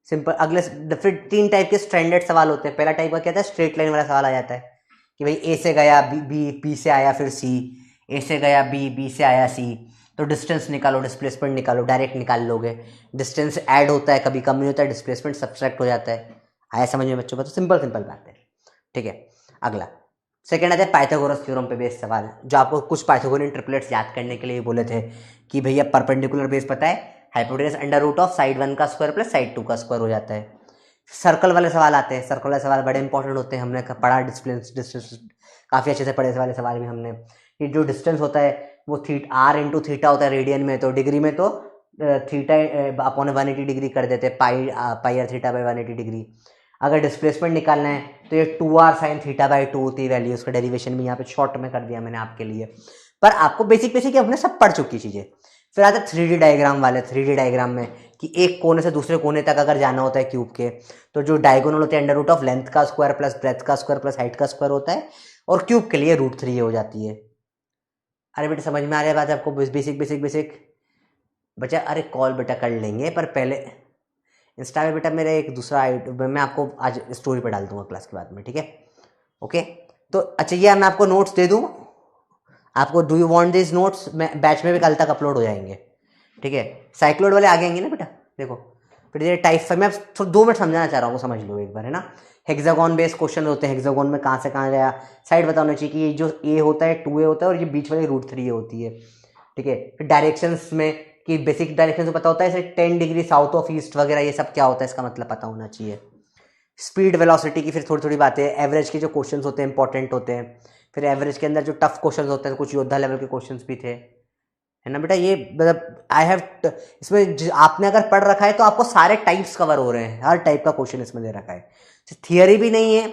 सिंपल अगले फिर 3 टाइप के स्टैंडर्ड सवाल होते हैं। पहला टाइप का क्या था, स्ट्रेट लाइन वाला सवाल आ जाता है कि भाई ए से गया बी से आया फिर सी, ए से गया बी से आया सी, तो डिस्टेंस निकालो, डिस्प्लेसमेंट निकालो, डायरेक्ट निकाल लोगे। डिस्टेंस ऐड होता है, कभी कम नहीं होता है, डिस्प्लेसमेंट सब्ट्रैक्ट हो जाता है। आया समझ में बच्चों को, तो सिंपल बात है, ठीक है। अगला सेकेंड आता है पाइथागोरस थ्योरम पे बेस्ड सवाल, जो आपको कुछ पाइथागोरियन ट्रिपलेट्स याद करने के लिए बोले थे कि भैया परपेंडिकुलर बेस पता है, hypotenuse under root of side 1 का स्क्वायर प्लस साइड 2 का स्क्वायर हो जाता है। सर्कल वाले सवाल आते हैं, सर्कल वाले सवाल बड़े इंपॉर्टेंट होते हैं, हमने पढ़ा डिस्टेंस काफ़ी अच्छे से पढ़े वाले सवाल भी हमने। कि जो डिस्टेंस होता है वो आर इंटू थीटा होता है रेडियन में, तो डिग्री में तो थीटा अपॉन 180 डिग्री कर देते हैं, पाई आर थीटा बाई 180 डिग्री। अगर डिस्प्लेसमेंट निकालना है तो ये 2r साइन थीटा बाई 2 होती है वैल्यू, उसका डेरिवेशन भी यहाँ पे शॉर्ट में कर दिया मैंने आपके लिए, पर आपको बेसिक हमने सब पढ़ चुकी चीज़ें। फिर आता है 3D डायग्राम वाले, 3D डायग्राम में कि एक कोने से दूसरे कोने तक अगर जाना होता है क्यूब के, तो जो डायगोनल होते हैं अंडर रूट ऑफ लेंथ का स्क्वायर प्लस ब्रेथ का स्क्वायर प्लस हाइट का स्क्वायर होता है, और क्यूब के लिए √3 हो जाती है। अरे बेटा समझ में आ रहा है बात आपको, बेसिक बच्चा। अरे कॉल बेटा कर लेंगे, पर पहले इंस्टा पे बेटा मेरा एक दूसरा मैं आपको आज स्टोरी पे डाल दूंगा क्लास के बाद में, ठीक है, ओके। तो अच्छा ये मैं आपको नोट्स दे दूँ आपको, do you want this notes, मैं बैच में भी कल तक अपलोड हो जाएंगे, ठीक है। साइक्लोड वाले आगे आएंगे ना बेटा, देखो फिर ये टाइप मैं 2 मिनट समझाना चाह रहा हूँ, समझ लो एक बार, है ना। हेक्सागोन बेस्ड क्वेश्चन होते हैं, हेक्सागोन में कहाँ से कहाँ गया, साइड बताना चाहिए कि ये जो ए होता है 2a होता है और ये बीच वाली √3 होती है, ठीक है। फिर डायरेक्शंस में कि बेसिक डायरेक्शन पता होता है, जैसे 10 डिग्री साउथ ऑफ ईस्ट वगैरह, ये सब क्या होता है इसका मतलब पता होना चाहिए। स्पीड वेलोसिटी की फिर थोड़ी बातें, एवरेज के जो क्वेश्चन होते हैं इंपॉर्टेंट होते हैं। फिर एवरेज के अंदर जो टफ क्वेश्चन होते हैं, कुछ योद्धा लेवल के क्वेश्चन भी थे, है ना बेटा। ये मतलब आई हैव इसमें आपने अगर पढ़ रखा है तो आपको सारे टाइप्स कवर हो रहे हैं, हर टाइप का क्वेश्चन इसमें दे रखा है, थियरी भी नहीं है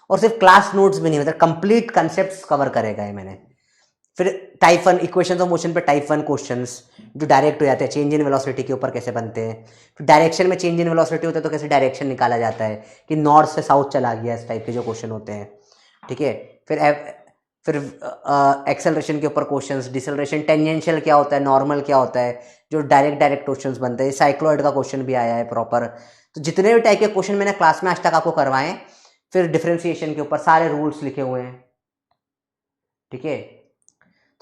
और सिर्फ क्लास नोट्स भी नहीं, मतलब कंप्लीट कंसेप्ट कवर करेगा है मैंने। फिर टाइप 1 इक्वेशंस ऑफ मोशन पे टाइप 1 क्वेश्चंस जो डायरेक्ट हो जाते हैं, चेंज इन वेलोसिटी के ऊपर कैसे बनते हैं। फिर डायरेक्शन में चेंज इन वेलोसिटी होता है तो कैसे डायरेक्शन निकाला जाता है, कि नॉर्थ से साउथ चला गया, इस टाइप के जो क्वेश्चन होते हैं, ठीक है। फिर एक्सेलरेशन के ऊपर क्वेश्चंस, डिसेलरेशन, टेंजेंशियल क्या होता है, नॉर्मल क्या होता है, जो डायरेक्ट क्वेश्चंस बनते हैं। साइक्लॉइड का क्वेश्चन भी आया है प्रॉपर। तो जितने भी टाइप के क्वेश्चन मैंने क्लास में आज तक आपको करवाए, फिर डिफरेंशिएशन के ऊपर सारे रूल्स लिखे हुए हैं, ठीक है।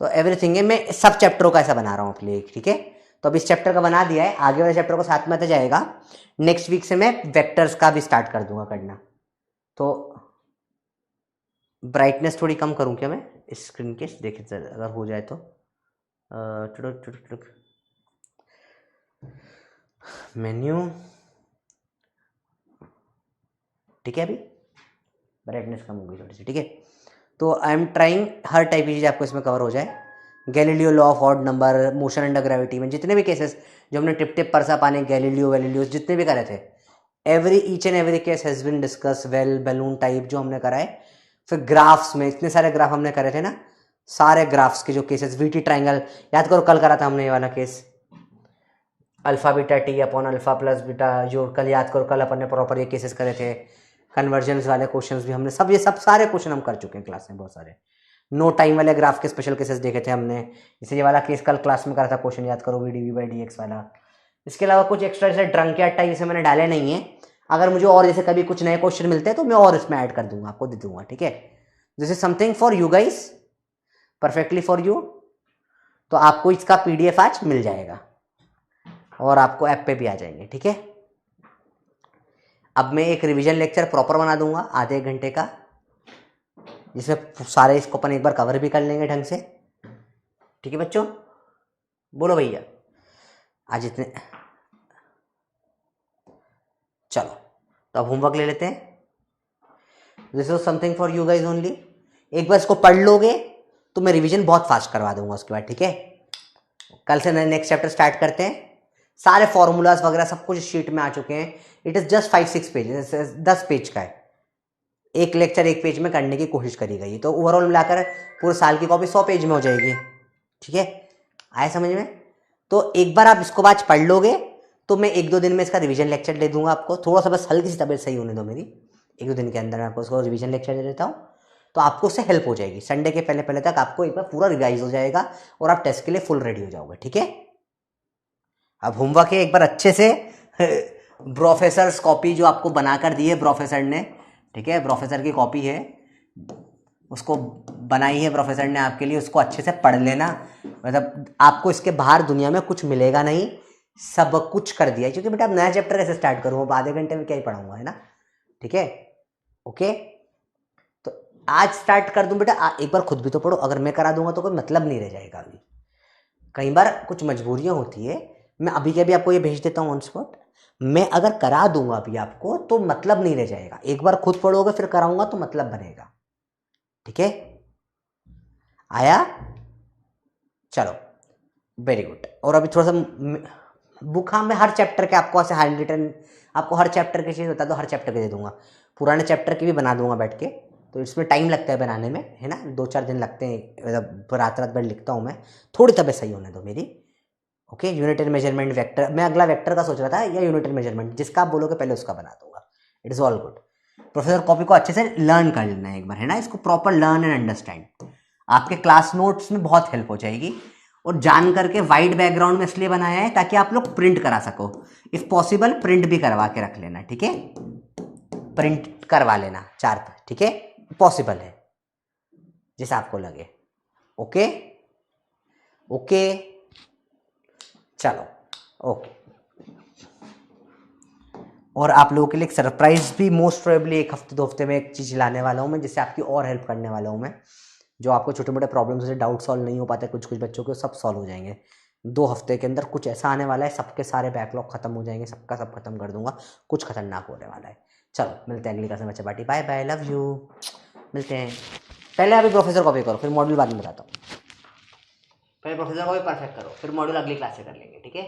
तो एवरीथिंग है, मैं सब चैप्टरों का ऐसा बना रहा हूँ अपने लिए, ठीक है। तो अब इस चैप्टर का बना दिया है, आगे वाले चैप्टर को साथ में आता जाएगा। नेक्स्ट वीक से मैं वेक्टर्स का भी स्टार्ट कर दूंगा करना। तो ब्राइटनेस थोड़ी कम करूँ क्या मैं इस स्क्रीन के, देखिए अगर हो जाए तो मेन्यू, ठीक है। अभी ब्राइटनेस कम होगी थोड़ी सी, ठीक है। तो I am trying her type की चीज़ आपको इसमें कवर हो जाए। Galileo law of odd number, motion under gravity में जितने भी केसेस जो हमने टिप परसा पाने, गैलीलियो जितने भी करे थे, each and every case has been discuss well, balloon type जो हमने करा है। फिर ग्राफ्स में इतने सारे ग्राफ हमने करे थे ना, सारे ग्राफ्स के जो केसेस, वीटी ट्राइंगल याद करो, कल करा था हमने ये वाला case, alpha beta T upon alpha plus beta, जो कल याद करो, कल अपन ने प्रॉपर ये केसेस करे थे। कन्वर्जेंस वाले क्वेश्चंस भी हमने सब, ये सब सारे क्वेश्चन हम कर चुके हैं क्लास में बहुत सारे। नो टाइम वाले ग्राफ के स्पेशल केसेस देखे थे हमने, जैसे ये वाला केस कल क्लास में करा था, क्वेश्चन याद करो, VdV/dx वाला। इसके अलावा कुछ एक्स्ट्रा जैसे ड्रंकियार्ड टाइप जैसे मैंने डाले नहीं है। अगर मुझे और जैसे कभी कुछ नए क्वेश्चन मिलते हैं तो मैं और इसमें ऐड कर दूंगा, आपको दे दूंगा, ठीक है। This is something for you guys, perfectly for you. तो आपको इसका PDF आज मिल जाएगा और आपको ऐप पे भी आ जाएंगे, ठीक है। अब मैं एक रिवीजन लेक्चर प्रॉपर बना दूंगा आधे एक घंटे का, जिसमें सारे इसको अपन एक बार कवर भी कर लेंगे ढंग से, ठीक है बच्चों। बोलो भैया आज इतने, चलो तो अब होमवर्क ले लेते हैं। This is something for you guys only. एक बार इसको पढ़ लोगे तो मैं रिवीजन बहुत फास्ट करवा दूंगा उसके बाद, ठीक है। कल से नेक्स्ट चैप्टर स्टार्ट करते हैं। सारे फॉर्मूलाज वगैरह सब कुछ शीट में आ चुके हैं। It is just 5-6 page, 10 page का है। एक लेक्चर एक पेज में करने की कोशिश करी गई, तो ओवरऑल मिलाकर पूरे साल की कॉपी 100 पेज में हो जाएगी, ठीक है। आए समझ में? तो एक बार आप इसको आज पढ़ लोगे तो मैं 1-2 दिन में इसका रिवीजन लेक्चर दे दूंगा आपको। थोड़ा सा बस हल्की सी तबीयत सही होने दो मेरी, 1-2 दिन के अंदर मैं आपको उसको रिवीजन लेक्चर दे देता हूँ, तो आपको उससे हेल्प हो जाएगी। संडे के पहले पहले तक आपको एक बार पूरा रिवाइज हो जाएगा और आप टेस्ट के लिए फुल रेडी हो जाओगे, ठीक है। अब होमवर्क है, एक बार अच्छे से प्रोफेसर कॉपी जो आपको बनाकर दी है प्रोफेसर ने, ठीक है, प्रोफेसर की कॉपी है, उसको बनाई है प्रोफेसर ने आपके लिए, उसको अच्छे से पढ़ लेना। मतलब आपको इसके बाहर दुनिया में कुछ मिलेगा नहीं, सब कुछ कर दिया है। क्योंकि बेटा अब नया चैप्टर कैसे स्टार्ट करूँ, अब आधे घंटे में क्या ही पढ़ाऊंगा, है ना, ठीक है। ओके, तो आज स्टार्ट कर दूं बेटा, एक बार खुद भी तो पढ़ो। अगर मैं करा दूंगा तो कोई मतलब नहीं रह जाएगा। अभी कई बार कुछ मजबूरियां होती है, मैं अभी के अभी आपको ये भेज देता हूँ ऑन स्पॉट। मैं अगर करा दूंगा अभी आपको तो मतलब नहीं रह जाएगा। एक बार खुद पढ़ोगे फिर कराऊंगा तो मतलब बनेगा, ठीक है। आया, चलो वेरी गुड। और अभी थोड़ा सा बुक, हाँ मैं हर चैप्टर के आपको ऐसे हैंड रिटन, आपको हर चैप्टर की चीज़ बता दो, हर चैप्टर के दे दूंगा। पुराने चैप्टर की भी बना दूंगा बैठ के, तो इसमें टाइम लगता है बनाने में, है ना, 2-4 दिन लगते हैं। मतलब रात रात भर लिखता हूँ मैं, थोड़ी तबीयत सही होने दो मेरी, okay. Unit and measurement vector, मैं अगला वेक्टर का सोच रहा था, या यूनिट एंड मेजरमेंट, जिसका आप बोलोगे पहले उसका बना दूंगा। It is all good. Professor copy को अच्छे से लर्न कर लेना है एक बार, है ना, इसको प्रॉपर लर्न एंड अंडरस्टैंड। आपके क्लास नोट्स में बहुत हेल्प हो जाएगी। और जान करके वाइट बैकग्राउंड में इसलिए बनाया है ताकि आप लोग प्रिंट करा सको। इफ पॉसिबल प्रिंट भी करवा के रख लेना, ठीक है, प्रिंट करवा लेना 4 पर, ठीक है, पॉसिबल है जैसा आपको लगे, ओके ओके। चलो ओके। और आप लोगों के लिए एक सरप्राइज भी मोस्ट प्रोबेबली 1 हफ्ते 2 हफ्ते में एक चीज़ लाने वाला हूँ मैं, जिससे आपकी और हेल्प करने वाला हूँ मैं। जो आपको छोटे मोटे प्रॉब्लम्स से डाउट सॉल्व नहीं हो पाते कुछ बच्चों के, सब सॉल्व हो जाएंगे 2 हफ्ते के अंदर। कुछ ऐसा आने वाला है, सबके सारे बैकलॉग खत्म हो जाएंगे, सबका सब खत्म कर दूंगा। कुछ खतरनाक होने वाला है। चलो मिलते हैं अगली क्लास में बच्चा party. Bye bye, love you, मिलते हैं। पहले अभी प्रोफेसर कॉपी करो, फिर मॉड्यूल बाद में बताता हूँ। पहले प्रोफेसर कॉपी परफेक्ट करो, फिर मॉड्यूल अगली क्लास से कर लेंगे, ठीक है।